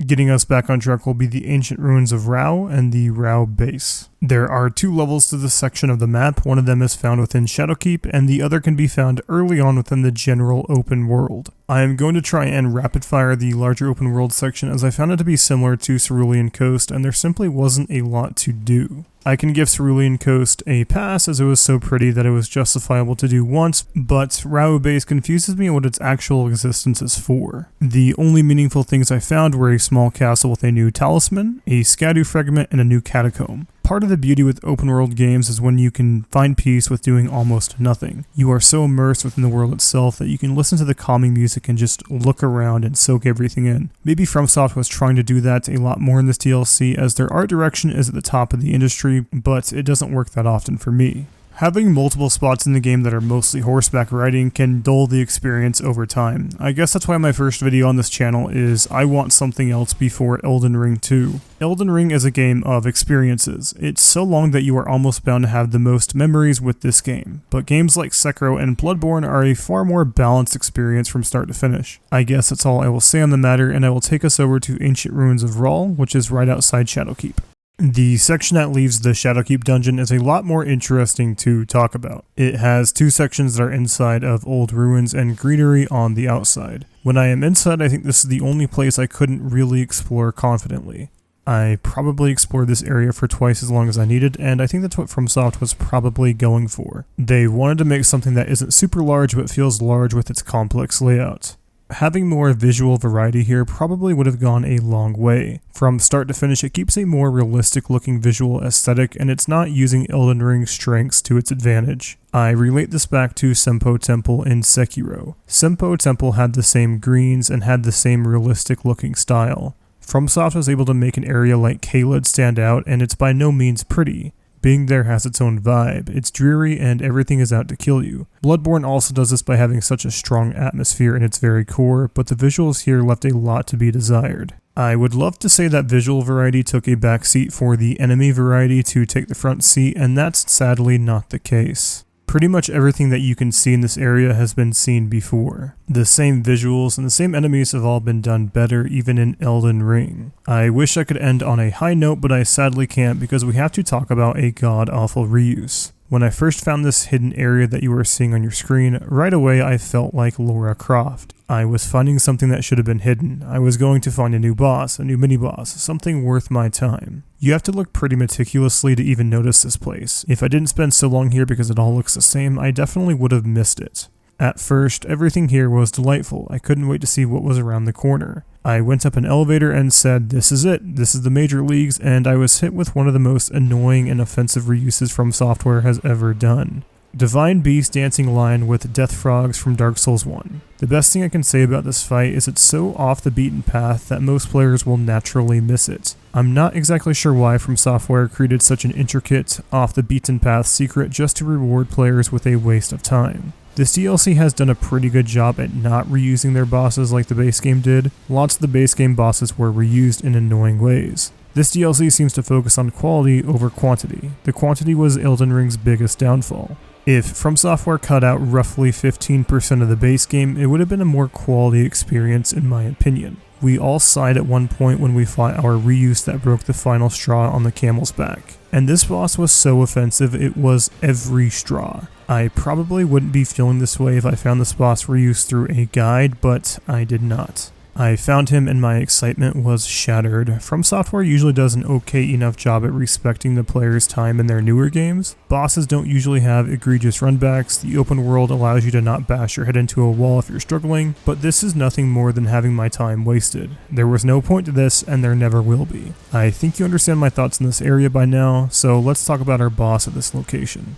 Getting us back on track will be the ancient ruins of Rauh and the Rauh base. There are 2 levels to this section of the map. One of them is found within ShadowKeep, and the other can be found early on within the general open world. I am going to try and rapid fire the larger open world section as I found it to be similar to Cerulean Coast, and there simply wasn't a lot to do. I can give Cerulean Coast a pass as it was so pretty that it was justifiable to do once, but Rauh base confuses me on what its actual existence is for. The only meaningful things I found were a small castle with a new talisman, a Scadu fragment, and a new catacomb. Part of the beauty with open world games is when you can find peace with doing almost nothing. You are so immersed within the world itself that you can listen to the calming music and just look around and soak everything in. Maybe FromSoft was trying to do that a lot more in this DLC as their art direction is at the top of the industry, but it doesn't work that often for me. Having multiple spots in the game that are mostly horseback riding can dull the experience over time. I guess that's why my first video on this channel is I want something else before Elden Ring 2. Elden Ring is a game of experiences. It's so long that you are almost bound to have the most memories with this game, but games like Sekiro and Bloodborne are a far more balanced experience from start to finish. I guess that's all I will say on the matter, and I will take us over to Ancient Ruins of Rauh, which is right outside ShadowKeep. The section that leaves the ShadowKeep dungeon is a lot more interesting to talk about. It has 2 sections that are inside of old ruins and greenery on the outside. When I am inside, I think this is the only place I couldn't really explore confidently. I probably explored this area for twice as long as I needed, and I think that's what FromSoft was probably going for. They wanted to make something that isn't super large but feels large with its complex layout. Having more visual variety here probably would have gone a long way. From start to finish, it keeps a more realistic looking visual aesthetic, and it's not using Elden Ring's strengths to its advantage. I relate this back to Senpou Temple in Sekiro. Senpou Temple had the same greens and had the same realistic looking style. FromSoft was able to make an area like Caelid stand out, and it's by no means pretty. Being there has its own vibe. It's dreary and everything is out to kill you. Bloodborne also does this by having such a strong atmosphere in its very core, but the visuals here left a lot to be desired. I would love to say that visual variety took a backseat for the enemy variety to take the front seat, and that's sadly not the case. Pretty much everything that you can see in this area has been seen before. The same visuals and the same enemies have all been done better even in Elden Ring. I wish I could end on a high note, but I sadly can't because we have to talk about a god-awful reuse. When I first found this hidden area that you are seeing on your screen, right away I felt like Lara Croft. I was finding something that should have been hidden. I was going to find a new boss, a new mini-boss, something worth my time. You have to look pretty meticulously to even notice this place. If I didn't spend so long here because it all looks the same, I definitely would have missed it. At first, everything here was delightful. I couldn't wait to see what was around the corner. I went up an elevator and said, this is it, this is the major leagues, and I was hit with one of the most annoying and offensive reuses FromSoftware has ever done. Divine Beast Dancing Lion with Death Frogs from Dark Souls 1. The best thing I can say about this fight is it's so off the beaten path that most players will naturally miss it. I'm not exactly sure why FromSoftware created such an intricate, off the beaten path secret just to reward players with a waste of time. This DLC has done a pretty good job at not reusing their bosses like the base game did. Lots of the base game bosses were reused in annoying ways. This DLC seems to focus on quality over quantity. The quantity was Elden Ring's biggest downfall. If FromSoftware cut out roughly 15% of the base game, it would have been a more quality experience in my opinion. We all sighed at one point when we fought our reuse that broke the final straw on the camel's back. And this boss was so offensive, it was every straw. I probably wouldn't be feeling this way if I found this boss reused through a guide, but I did not. I found him and my excitement was shattered. FromSoftware usually does an okay enough job at respecting the player's time in their newer games. Bosses don't usually have egregious runbacks, the open world allows you to not bash your head into a wall if you're struggling, but this is nothing more than having my time wasted. There was no point to this, and there never will be. I think you understand my thoughts in this area by now, so let's talk about our boss at this location.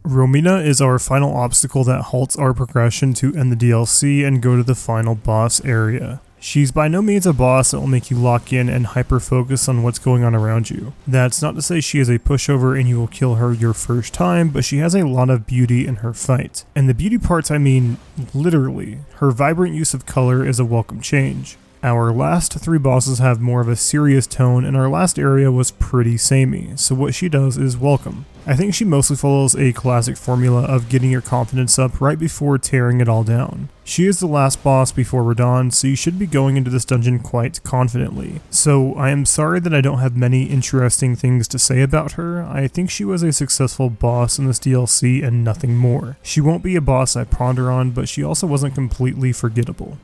Romina is our final obstacle that halts our progression to end the DLC and go to the final boss area. She's by no means a boss that will make you lock in and hyper-focus on what's going on around you. That's not to say she is a pushover and you will kill her your first time, but she has a lot of beauty in her fight. And the beauty parts I mean literally. Her vibrant use of color is a welcome change. Our last three bosses have more of a serious tone, and our last area was pretty samey, so what she does is welcome. I think she mostly follows a classic formula of getting your confidence up right before tearing it all down. She is the last boss before Radahn, so you should be going into this dungeon quite confidently. So I am sorry that I don't have many interesting things to say about her. I think she was a successful boss in this DLC and nothing more. She won't be a boss I ponder on, but she also wasn't completely forgettable.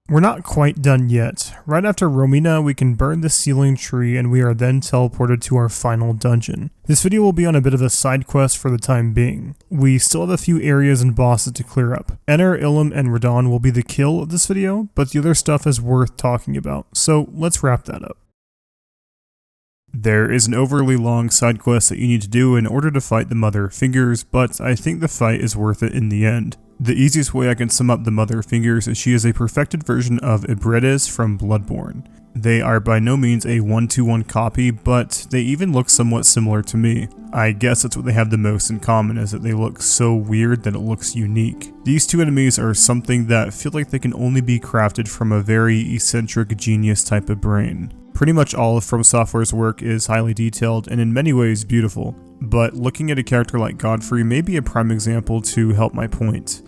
We're not quite done yet. Right after Romina, we can burn the ceiling tree and we are then teleported to our final dungeon. This video will be on a bit of a side quest for the time being. We still have a few areas and bosses to clear up. Enir Ilim and Radahn will be the kill of this video, but the other stuff is worth talking about, so let's wrap that up. There is an overly long side quest that you need to do in order to fight the Mother of Fingers, but I think the fight is worth it in the end. The easiest way I can sum up the Mother of Fingers is she is a perfected version of Ibredes from Bloodborne. They are by no means a one-to-one copy, but they even look somewhat similar to me. I guess that's what they have the most in common, is that they look so weird that it looks unique. These two enemies are something that feel like they can only be crafted from a very eccentric genius type of brain. Pretty much all of FromSoftware's work is highly detailed and in many ways beautiful, but looking at a character like Godfrey may be a prime example to help my point.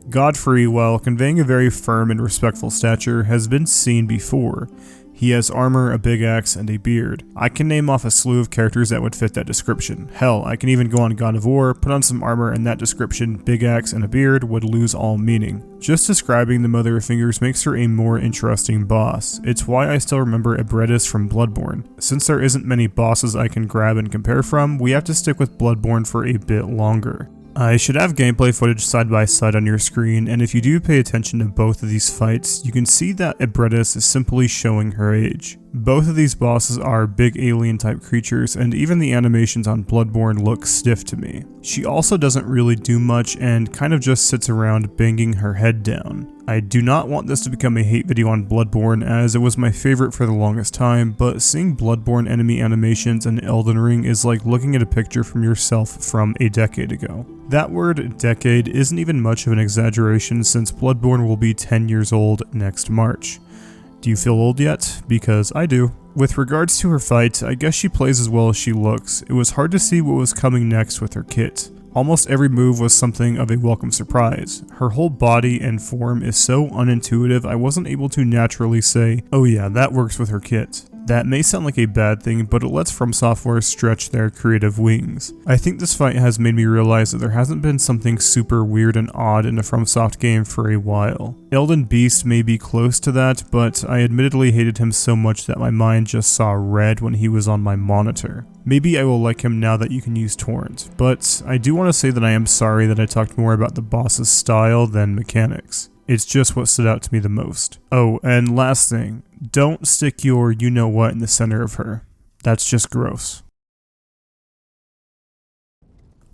Godfrey, while conveying a very firm and respectful stature, has been seen before. He has armor, a big axe, and a beard. I can name off a slew of characters that would fit that description. Hell, I can even go on God of War, put on some armor, and that description, big axe, and a beard, would lose all meaning. Just describing the Mother of Fingers makes her a more interesting boss. It's why I still remember Ibredes from Bloodborne. Since there isn't many bosses I can grab and compare from, we have to stick with Bloodborne for a bit longer. I should have gameplay footage side by side on your screen, and if you do pay attention to both of these fights, you can see that Ibretis is simply showing her age. Both of these bosses are big alien type creatures, and even the animations on Bloodborne look stiff to me. She also doesn't really do much and kind of just sits around banging her head down. I do not want this to become a hate video on Bloodborne, as it was my favorite for the longest time, but seeing Bloodborne enemy animations in Elden Ring is like looking at a picture from yourself from a decade ago. That word, decade, isn't even much of an exaggeration since Bloodborne will be 10 years old next March. Do you feel old yet? Because I do. With regards to her fight, I guess she plays as well as she looks. It was hard to see what was coming next with her kit. Almost every move was something of a welcome surprise. Her whole body and form is so unintuitive I wasn't able to naturally say, oh yeah, that works with her kit. That may sound like a bad thing, but it lets From Software stretch their creative wings. I think this fight has made me realize that there hasn't been something super weird and odd in a FromSoft game for a while. Elden Beast may be close to that, but I admittedly hated him so much that my mind just saw red when he was on my monitor. Maybe I will like him now that you can use Torrent, but I do want to say that I am sorry that I talked more about the boss's style than mechanics. It's just what stood out to me the most. Oh, and last thing, don't stick your you-know-what in the center of her. That's just gross.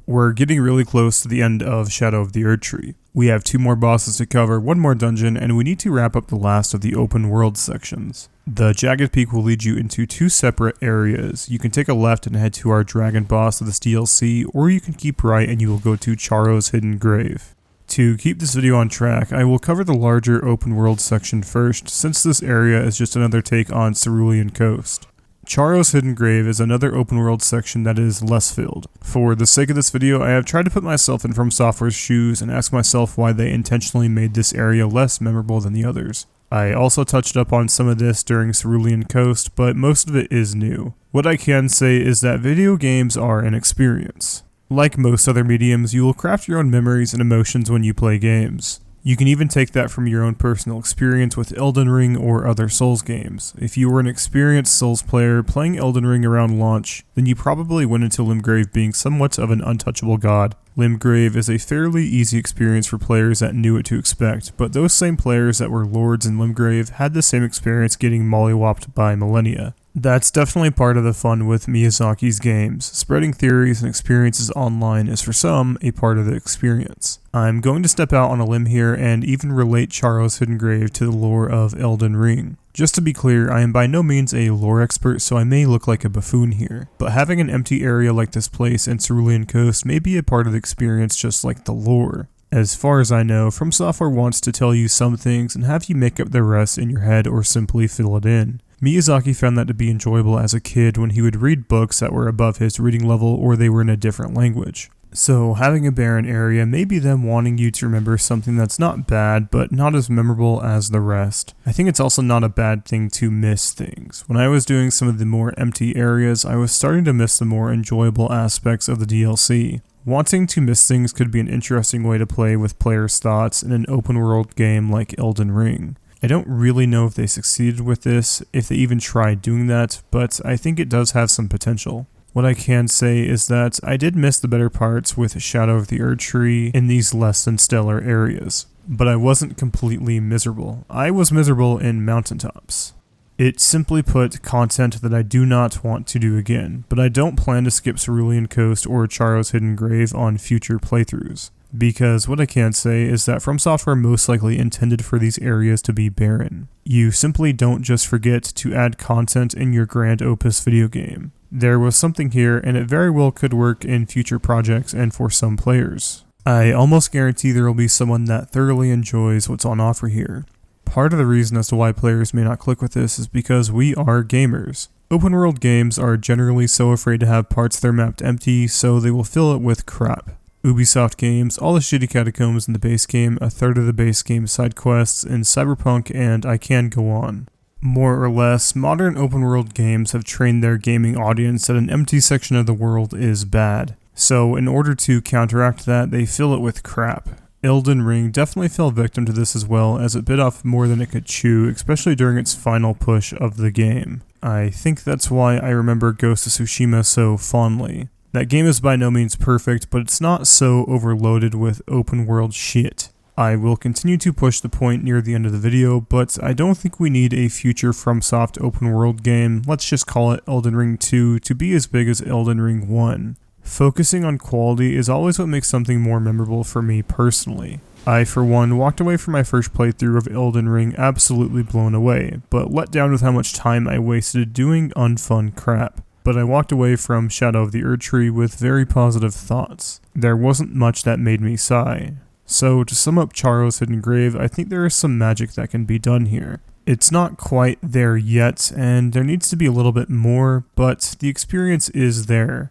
We're getting really close to the end of Shadow of the Erdtree. We have 2 more bosses to cover, 1 more dungeon, and we need to wrap up the last of the open world sections. The Jagged Peak will lead you into 2 separate areas. You can take a left and head to our dragon boss of this DLC, or you can keep right and you will go to Charo's hidden grave. To keep this video on track, I will cover the larger open world section first, since this area is just another take on Cerulean Coast. Charo's hidden grave is another open world section that is less filled. For the sake of this video, I have tried to put myself in From Software's shoes and ask myself why they intentionally made this area less memorable than the others. I also touched up on some of this during Cerulean Coast, but most of it is new. What I can say is that video games are an experience. Like most other mediums, you will craft your own memories and emotions when you play games. You can even take that from your own personal experience with Elden Ring or other Souls games. If you were an experienced Souls player playing Elden Ring around launch, then you probably went into Limgrave being somewhat of an untouchable god. Limgrave is a fairly easy experience for players that knew what to expect, but those same players that were lords in Limgrave had the same experience getting mollywopped by millennia. That's definitely part of the fun with Miyazaki's games. Spreading theories and experiences online is for some a part of the experience. I'm going to step out on a limb here and even relate Charo's hidden grave to the lore of Elden Ring. Just to be clear, I am by no means a lore expert, so I may look like a buffoon here, but having an empty area like this place in Cerulean Coast may be a part of the experience just like the lore. As far as I know, From Software wants to tell you some things and have you make up the rest in your head or simply fill it in. Miyazaki found that to be enjoyable as a kid when he would read books that were above his reading level or they were in a different language. So having a barren area may be them wanting you to remember something that's not bad, but not as memorable as the rest. I think it's also not a bad thing to miss things. When I was doing some of the more empty areas, I was starting to miss the more enjoyable aspects of the DLC. Wanting to miss things could be an interesting way to play with players' thoughts in an open world game like Elden Ring. I don't really know if they succeeded with this, if they even tried doing that, but I think it does have some potential. What I can say is that I did miss the better parts with Shadow of the Erdtree in these less than stellar areas, but I wasn't completely miserable. I was miserable in Mountaintops. It simply put content that I do not want to do again, but I don't plan to skip Cerulean Coast or Charo's hidden grave on future playthroughs. Because what I can say is that From Software most likely intended for these areas to be barren. You simply don't just forget to add content in your grand opus video game. There was something here and it very well could work in future projects and for some players. I almost guarantee there will be someone that thoroughly enjoys what's on offer here. Part of the reason as to why players may not click with this is because we are gamers. Open world games are generally so afraid to have parts of their map empty, so they will fill it with crap. Ubisoft games, all the shitty catacombs in the base game, a third of the base game side quests in Cyberpunk, and I can go on. More or less, modern open world games have trained their gaming audience that an empty section of the world is bad. So in order to counteract that, they fill it with crap. Elden Ring definitely fell victim to this as well, as it bit off more than it could chew, especially during its final push of the game. I think that's why I remember Ghost of Tsushima so fondly. That game is by no means perfect, but it's not so overloaded with open world shit. I will continue to push the point near the end of the video, but I don't think we need a future FromSoft open world game, let's just call it Elden Ring 2, to be as big as Elden Ring 1. Focusing on quality is always what makes something more memorable for me personally. I, for one, walked away from my first playthrough of Elden Ring absolutely blown away, but let down with how much time I wasted doing unfun crap. But I walked away from Shadow of the Erdtree with very positive thoughts. There wasn't much that made me sigh. So, to sum up Charo's Hidden Grave, I think there is some magic that can be done here. It's not quite there yet, and there needs to be a little bit more, but the experience is there.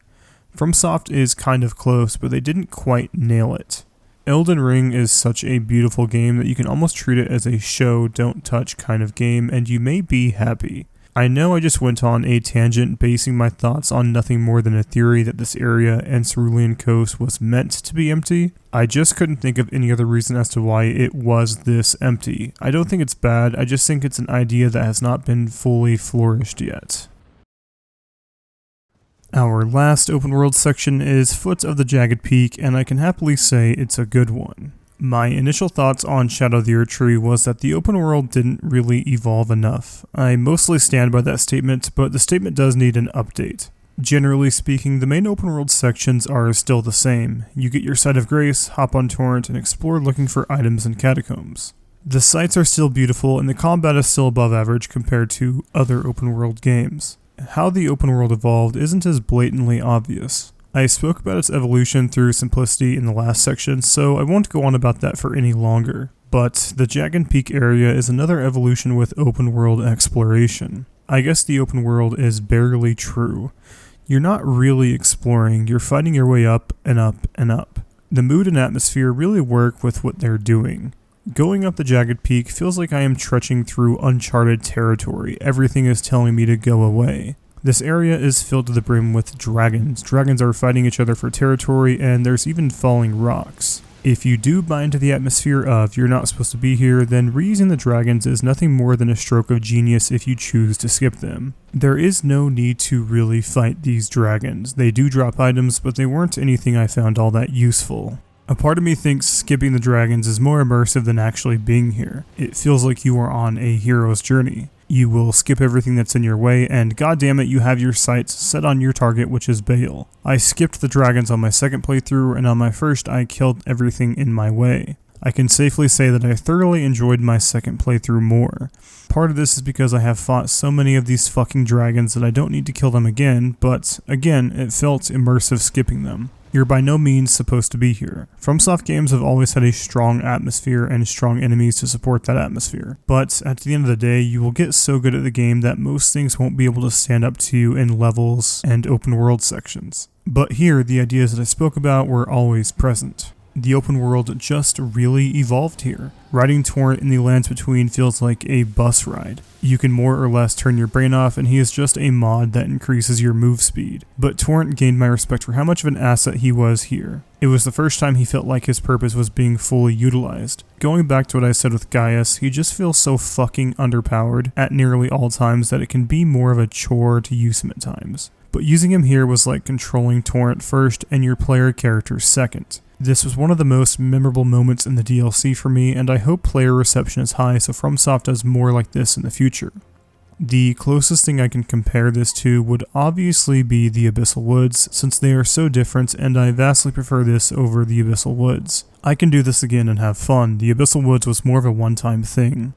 FromSoft is kind of close, but they didn't quite nail it. Elden Ring is such a beautiful game that you can almost treat it as a show, don't touch kind of game, and you may be happy. I know I just went on a tangent basing my thoughts on nothing more than a theory that this area and Cerulean Coast was meant to be empty. I just couldn't think of any other reason as to why it was this empty. I don't think it's bad, I just think it's an idea that has not been fully flourished yet. Our last open world section is Foot of the Jagged Peak, and I can happily say it's a good one. My initial thoughts on Shadow of the Erdtree was that the open world didn't really evolve enough. I mostly stand by that statement, but the statement does need an update. Generally speaking, the main open world sections are still the same. You get your Site of Grace, hop on Torrent, and explore looking for items and catacombs. The sights are still beautiful, and the combat is still above average compared to other open world games. How the open world evolved isn't as blatantly obvious. I spoke about its evolution through simplicity in the last section, so I won't go on about that for any longer. But the Jagged Peak area is another evolution with open world exploration. I guess the open world is barely true. You're not really exploring, you're fighting your way up and up and up. The mood and atmosphere really work with what they're doing. Going up the Jagged Peak feels like I am trudging through uncharted territory. Everything is telling me to go away. This area is filled to the brim with dragons. Dragons are fighting each other for territory, and there's even falling rocks. If you do buy into the atmosphere of you're not supposed to be here, then reusing the dragons is nothing more than a stroke of genius if you choose to skip them. There is no need to really fight these dragons. They do drop items, but they weren't anything I found all that useful. A part of me thinks skipping the dragons is more immersive than actually being here. It feels like you are on a hero's journey. You will skip everything that's in your way, and goddammit, you have your sights set on your target, which is Bayle. I skipped the dragons on my second playthrough, and on my first I killed everything in my way. I can safely say that I thoroughly enjoyed my second playthrough more. Part of this is because I have fought so many of these fucking dragons that I don't need to kill them again, but again, it felt immersive skipping them. You're by no means supposed to be here. FromSoft games have always had a strong atmosphere and strong enemies to support that atmosphere. But at the end of the day, you will get so good at the game that most things won't be able to stand up to you in levels and open world sections. But here, the ideas that I spoke about were always present. The open world just really evolved here. Riding Torrent in the lands between feels like a bus ride. You can more or less turn your brain off, and he is just a mod that increases your move speed. But Torrent gained my respect for how much of an asset he was here. It was the first time he felt like his purpose was being fully utilized. Going back to what I said with Gaius, he just feels so fucking underpowered at nearly all times that it can be more of a chore to use him at times. But using him here was like controlling Torrent first and your player character second. This was one of the most memorable moments in the DLC for me, and I hope player reception is high so FromSoft does more like this in the future. The closest thing I can compare this to would obviously be the Abyssal Woods, since they are so different, and I vastly prefer this over the Abyssal Woods. I can do this again and have fun. The Abyssal Woods was more of a one-time thing.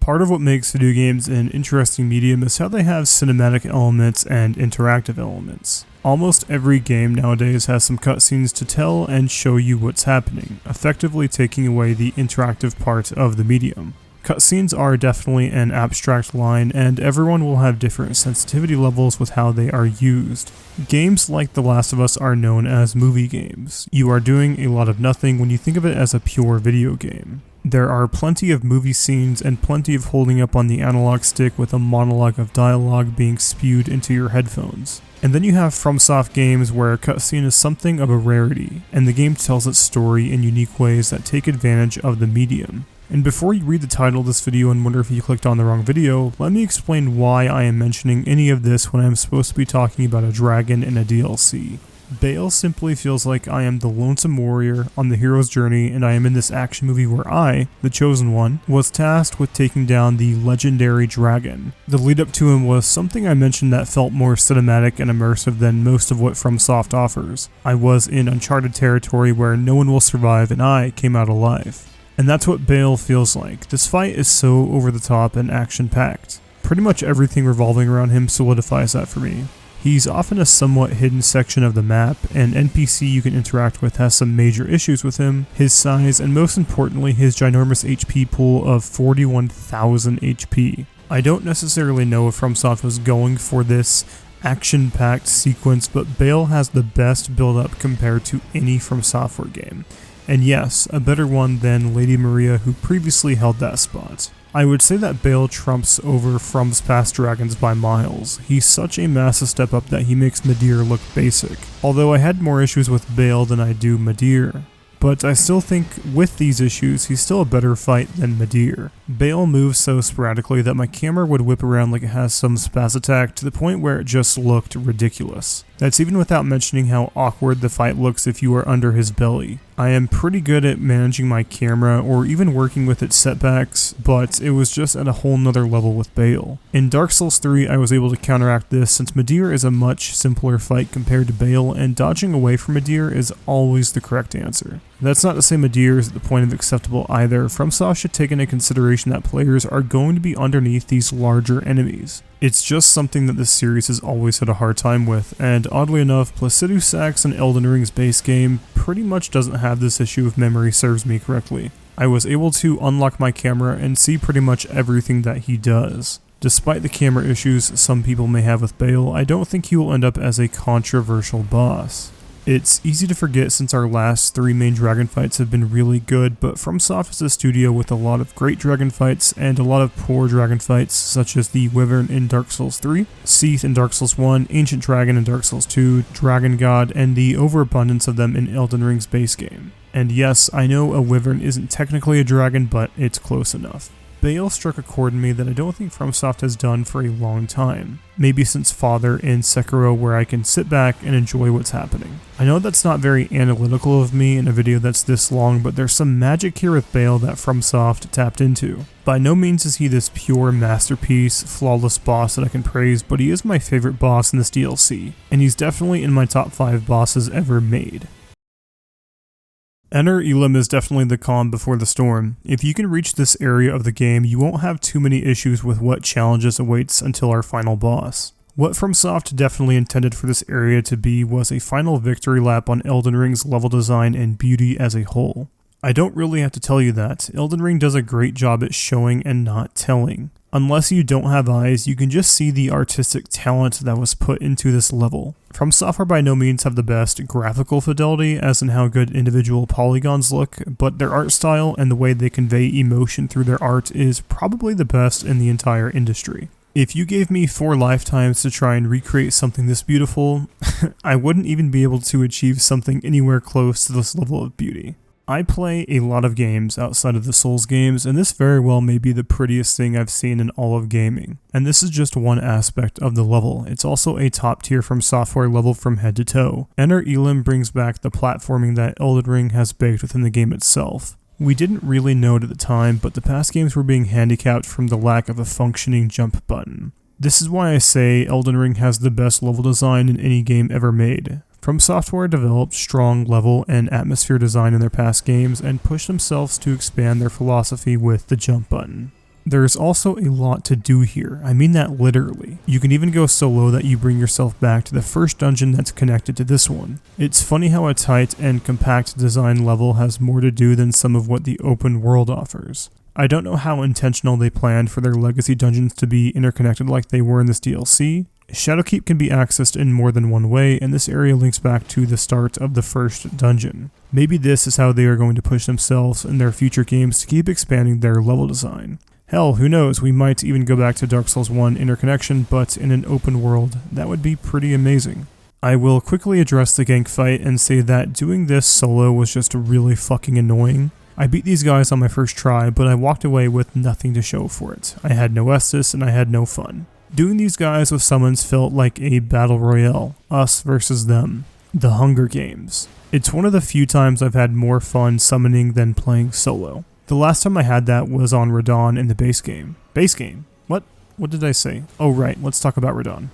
Part of what makes video games an interesting medium is how they have cinematic elements and interactive elements. Almost every game nowadays has some cutscenes to tell and show you what's happening, effectively taking away the interactive part of the medium. Cutscenes are definitely an abstract line, and everyone will have different sensitivity levels with how they are used. Games like The Last of Us are known as movie games. You are doing a lot of nothing when you think of it as a pure video game. There are plenty of movie scenes and plenty of holding up on the analog stick with a monologue of dialogue being spewed into your headphones. And then you have FromSoft games where a cutscene is something of a rarity, and the game tells its story in unique ways that take advantage of the medium. And before you read the title of this video and wonder if you clicked on the wrong video, let me explain why I am mentioning any of this when I'm supposed to be talking about a dragon in a DLC. Bayle simply feels like I am the lonesome warrior on the hero's journey, and I am in this action movie where I, the chosen one, was tasked with taking down the legendary dragon. The lead up to him was something I mentioned that felt more cinematic and immersive than most of what FromSoft offers. I was in uncharted territory where no one will survive and I came out alive. And that's what Bayle feels like. This fight is so over the top and action packed. Pretty much everything revolving around him solidifies that for me. He's often a somewhat hidden section of the map, and NPC you can interact with has some major issues with him, his size, and most importantly his ginormous HP pool of 41,000 HP. I don't necessarily know if FromSoft was going for this action-packed sequence, but Bayle has the best build-up compared to any From Software game. And yes, a better one than Lady Maria, who previously held that spot. I would say that Bayle trumps over From's past dragons by miles. He's such a massive step up that he makes Metyr look basic, although I had more issues with Bayle than I do Metyr. But I still think with these issues, he's still a better fight than Metyr. Bayle moves so sporadically that my camera would whip around like it has some spaz attack to the point where it just looked ridiculous. That's even without mentioning how awkward the fight looks if you are under his belly. I am pretty good at managing my camera or even working with its setbacks, but it was just at a whole nother level with Bayle. In Dark Souls 3 I was able to counteract this since Metyr is a much simpler fight compared to Bayle, and dodging away from Metyr is always the correct answer. That's not to say Metyr is at the point of acceptable either. FromSoft should take into consideration that players are going to be underneath these larger enemies. It's just something that this series has always had a hard time with, and oddly enough, Placidu Sax in Elden Ring's base game pretty much doesn't have this issue if memory serves me correctly. I was able to unlock my camera and see pretty much everything that he does. Despite the camera issues some people may have with Bayle, I don't think he will end up as a controversial boss. It's easy to forget since our last 3 main dragon fights have been really good, but FromSoft is a studio with a lot of great dragon fights and a lot of poor dragon fights, such as the Wyvern in Dark Souls 3, Seath in Dark Souls 1, Ancient Dragon in Dark Souls 2, Dragon God, and the overabundance of them in Elden Ring's base game. And yes, I know a Wyvern isn't technically a dragon, but it's close enough. Bayle struck a chord in me that I don't think FromSoft has done for a long time. Maybe since Father in Sekiro, where I can sit back and enjoy what's happening. I know that's not very analytical of me in a video that's this long, but there's some magic here with Bayle that FromSoft tapped into. By no means is he this pure masterpiece, flawless boss that I can praise, but he is my favorite boss in this DLC, and he's definitely in my top 5 bosses ever made. Enir Ilim is definitely the calm before the storm. If you can reach this area of the game, you won't have too many issues with what challenges awaits until our final boss. What FromSoft definitely intended for this area to be was a final victory lap on Elden Ring's level design and beauty as a whole. I don't really have to tell you that. Elden Ring does a great job at showing and not telling. Unless you don't have eyes, you can just see the artistic talent that was put into this level. FromSoft by no means have the best graphical fidelity, as in how good individual polygons look, but their art style and the way they convey emotion through their art is probably the best in the entire industry. If you gave me 4 lifetimes to try and recreate something this beautiful, I wouldn't even be able to achieve something anywhere close to this level of beauty. I play a lot of games outside of the Souls games, and this very well may be the prettiest thing I've seen in all of gaming. And this is just one aspect of the level. It's also a top tier From Software level from head to toe. Enir Ilim brings back the platforming that Elden Ring has baked within the game itself. We didn't really know it at the time, but the past games were being handicapped from the lack of a functioning jump button. This is why I say Elden Ring has the best level design in any game ever made. From Software developed strong level and atmosphere design in their past games and pushed themselves to expand their philosophy with the jump button. There's also a lot to do here, I mean that literally. You can even go so low that you bring yourself back to the first dungeon that's connected to this one. It's funny how a tight and compact design level has more to do than some of what the open world offers. I don't know how intentional they planned for their legacy dungeons to be interconnected like they were in this DLC. ShadowKeep can be accessed in more than one way, and this area links back to the start of the first dungeon. Maybe this is how they are going to push themselves in their future games to keep expanding their level design. Hell, who knows, we might even go back to Dark Souls 1 interconnection, but in an open world. That would be pretty amazing. I will quickly address the gank fight and say that doing this solo was just really fucking annoying. I beat these guys on my first try, but I walked away with nothing to show for it. I had no Estus and I had no fun. Doing these guys with summons felt like a battle royale, us versus them. The Hunger Games. It's one of the few times I've had more fun summoning than playing solo. The last time I had that was on Radahn in the base game. Base game? What did I say? Oh right, let's talk about Radahn.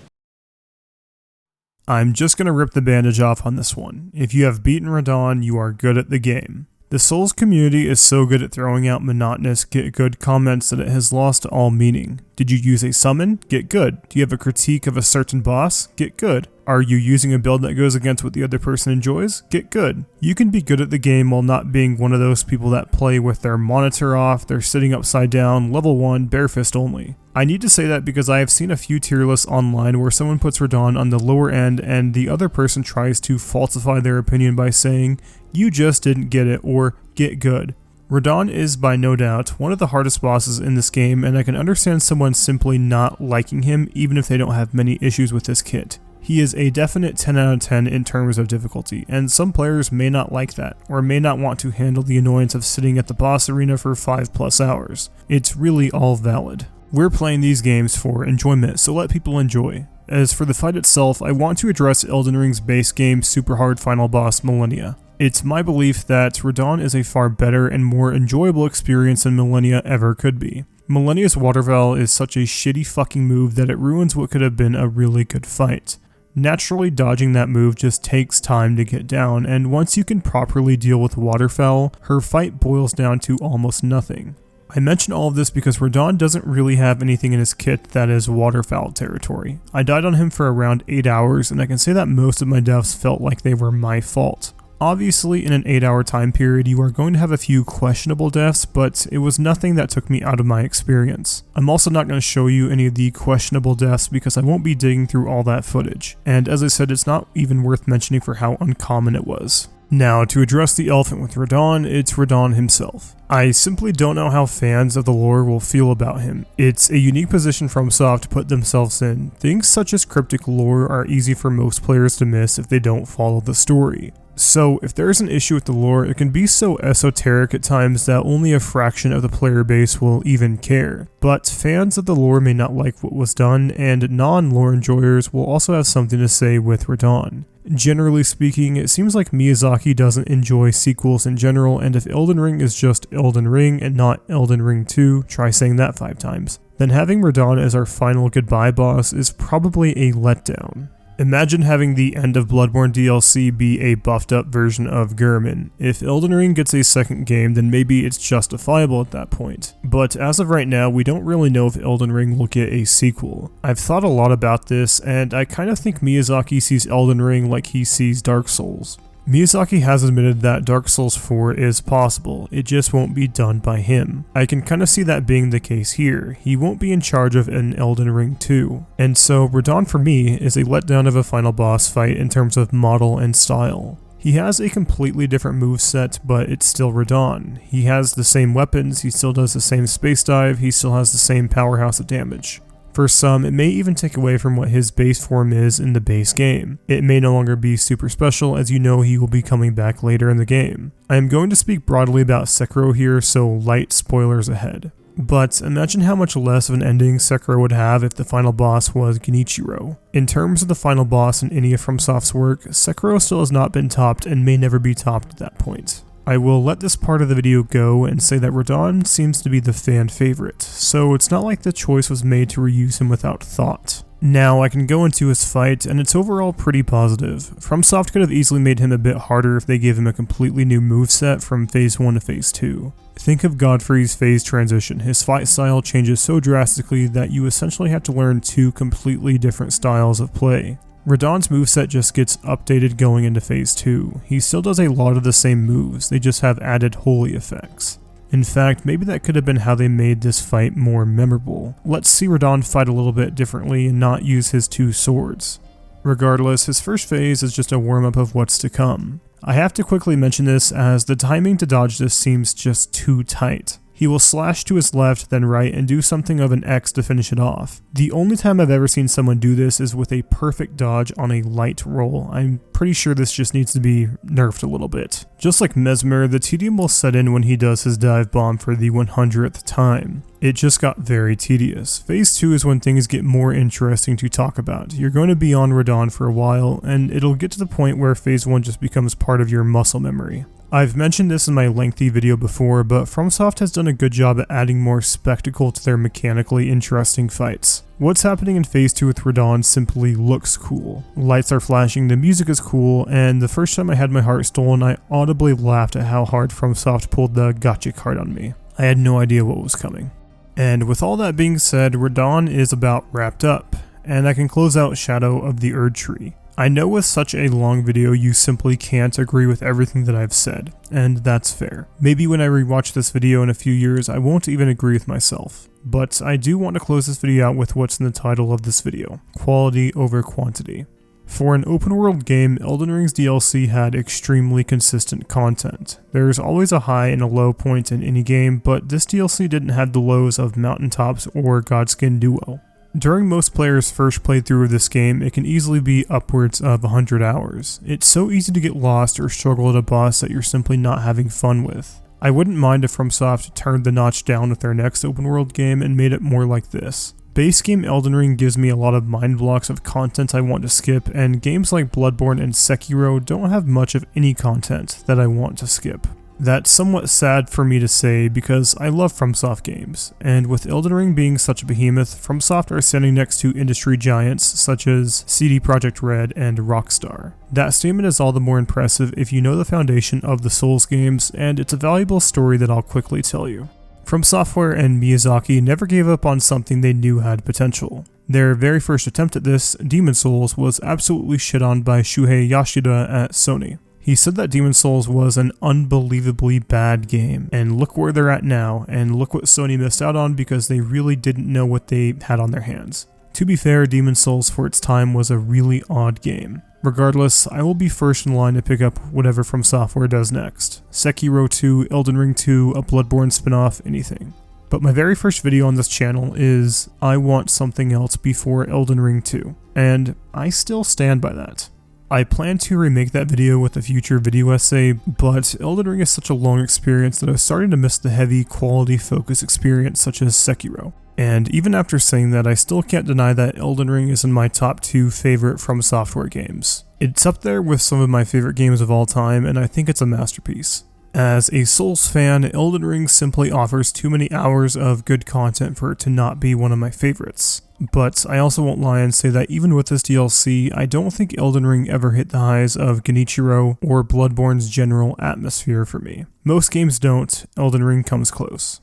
I'm just gonna rip the bandage off on this one. If you have beaten Radahn, you are good at the game. The Souls community is so good at throwing out monotonous get good comments that it has lost all meaning. Did you use a summon? Get good. Do you have a critique of a certain boss? Get good. Are you using a build that goes against what the other person enjoys? Get good. You can be good at the game while not being one of those people that play with their monitor off, they're sitting upside down, level 1, bare fist only. I need to say that because I have seen a few tier lists online where someone puts Radahn on the lower end and the other person tries to falsify their opinion by saying, "You just didn't get it," or "get good." Radahn is by no doubt one of the hardest bosses in this game, and I can understand someone simply not liking him even if they don't have many issues with this kit. He is a definite 10 out of 10 in terms of difficulty, and some players may not like that, or may not want to handle the annoyance of sitting at the boss arena for 5+ hours. It's really all valid. We're playing these games for enjoyment, so let people enjoy. As for the fight itself, I want to address Elden Ring's base game super hard final boss Millennia. It's my belief that Radahn is a far better and more enjoyable experience than Millennia ever could be. Millennia's Waterval is such a shitty fucking move that it ruins what could have been a really good fight. Naturally, dodging that move just takes time to get down, and once you can properly deal with Waterfowl, her fight boils down to almost nothing. I mention all of this because Radahn doesn't really have anything in his kit that is Waterfowl territory. I died on him for around 8 hours, and I can say that most of my deaths felt like they were my fault. Obviously, in an 8-hour time period, you are going to have a few questionable deaths, but it was nothing that took me out of my experience. I'm also not going to show you any of the questionable deaths because I won't be digging through all that footage, and as I said, it's not even worth mentioning for how uncommon it was. Now, to address the elephant with Radahn, it's Radahn himself. I simply don't know how fans of the lore will feel about him. It's a unique position FromSoft to put themselves in. Things such as cryptic lore are easy for most players to miss if they don't follow the story. So, if there's an issue with the lore, it can be so esoteric at times that only a fraction of the player base will even care. But fans of the lore may not like what was done, and non-lore enjoyers will also have something to say with Radahn. Generally speaking, it seems like Miyazaki doesn't enjoy sequels in general, and if Elden Ring is just Elden Ring and not Elden Ring 2, try saying that 5 times, then having Radahn as our final goodbye boss is probably a letdown. Imagine having the End of Bloodborne DLC be a buffed up version of Gehrman. If Elden Ring gets a second game, then maybe it's justifiable at that point. But as of right now, we don't really know if Elden Ring will get a sequel. I've thought a lot about this, and I kind of think Miyazaki sees Elden Ring like he sees Dark Souls. Miyazaki has admitted that Dark Souls 4 is possible, it just won't be done by him. I can kind of see that being the case here. He won't be in charge of an Elden Ring 2. And so Radahn for me is a letdown of a final boss fight in terms of model and style. He has a completely different moveset, but it's still Radahn. He has the same weapons, he still does the same space dive, he still has the same powerhouse of damage. For some, it may even take away from what his base form is in the base game. It may no longer be super special, as you know he will be coming back later in the game. I am going to speak broadly about Sekiro here, so light spoilers ahead. But imagine how much less of an ending Sekiro would have if the final boss was Genichiro. In terms of the final boss in any of FromSoft's work, Sekiro still has not been topped and may never be topped at that point. I will let this part of the video go and say that Radahn seems to be the fan favorite, so it's not like the choice was made to reuse him without thought. Now I can go into his fight, and it's overall pretty positive. FromSoft could have easily made him a bit harder if they gave him a completely new moveset from Phase 1 to Phase 2. Think of Godfrey's phase transition. His fight style changes so drastically that you essentially have to learn 2 completely different styles of play. Radahn's moveset just gets updated going into Phase 2. He still does a lot of the same moves, they just have added holy effects. In fact, maybe that could have been how they made this fight more memorable. Let's see Radahn fight a little bit differently and not use his 2 swords. Regardless, his first phase is just a warm-up of what's to come. I have to quickly mention this as the timing to dodge this seems just too tight. He will slash to his left, then right, and do something of an X to finish it off. The only time I've ever seen someone do this is with a perfect dodge on a light roll. I'm pretty sure this just needs to be nerfed a little bit. Just like Messmer, the tedium will set in when he does his dive bomb for the 100th time. It just got very tedious. Phase 2 is when things get more interesting to talk about. You're going to be on Radahn for a while, and it'll get to the point where Phase 1 just becomes part of your muscle memory. I've mentioned this in my lengthy video before, but FromSoft has done a good job at adding more spectacle to their mechanically interesting fights. What's happening in Phase 2 with Radahn simply looks cool. Lights are flashing, the music is cool, and the first time I had my heart stolen, I audibly laughed at how hard FromSoft pulled the gotcha card on me. I had no idea what was coming. And with all that being said, Radahn is about wrapped up, and I can close out Shadow of the Erdtree. I know with such a long video you simply can't agree with everything that I've said, and that's fair. Maybe when I rewatch this video in a few years I won't even agree with myself. But I do want to close this video out with what's in the title of this video: quality over quantity. For an open world game, Elden Ring's DLC had extremely consistent content. There's always a high and a low point in any game, but this DLC didn't have the lows of Mountaintops or Godskin Duo. During most players' first playthrough of this game, it can easily be upwards of 100 hours. It's so easy to get lost or struggle at a boss that you're simply not having fun with. I wouldn't mind if FromSoft turned the notch down with their next open world game and made it more like this. Base game Elden Ring gives me a lot of mind blocks of content I want to skip, and games like Bloodborne and Sekiro don't have much of any content that I want to skip. That's somewhat sad for me to say because I love FromSoft games, and with Elden Ring being such a behemoth, FromSoft are standing next to industry giants such as CD Projekt Red and Rockstar. That statement is all the more impressive if you know the foundation of the Souls games, and it's a valuable story that I'll quickly tell you. From Software and Miyazaki never gave up on something they knew had potential. Their very first attempt at this, Demon Souls, was absolutely shit on by Shuhei Yoshida at Sony. He said that Demon Souls was an unbelievably bad game, and look where they're at now, and look what Sony missed out on because they really didn't know what they had on their hands. To be fair, Demon Souls for its time was a really odd game. Regardless, I will be first in line to pick up whatever From Software does next. Sekiro 2, Elden Ring 2, a Bloodborne spin-off, anything. But my very first video on this channel is I want something else before Elden Ring 2, and I still stand by that. I plan to remake that video with a future video essay, but Elden Ring is such a long experience that I was starting to miss the heavy quality focus experience such as Sekiro. And even after saying that, I still can't deny that Elden Ring is in my top 2 favorite From Software games. It's up there with some of my favorite games of all time, and I think it's a masterpiece. As a Souls fan, Elden Ring simply offers too many hours of good content for it to not be one of my favorites. But I also won't lie and say that even with this DLC, I don't think Elden Ring ever hit the highs of Genichiro or Bloodborne's general atmosphere for me. Most games don't, Elden Ring comes close.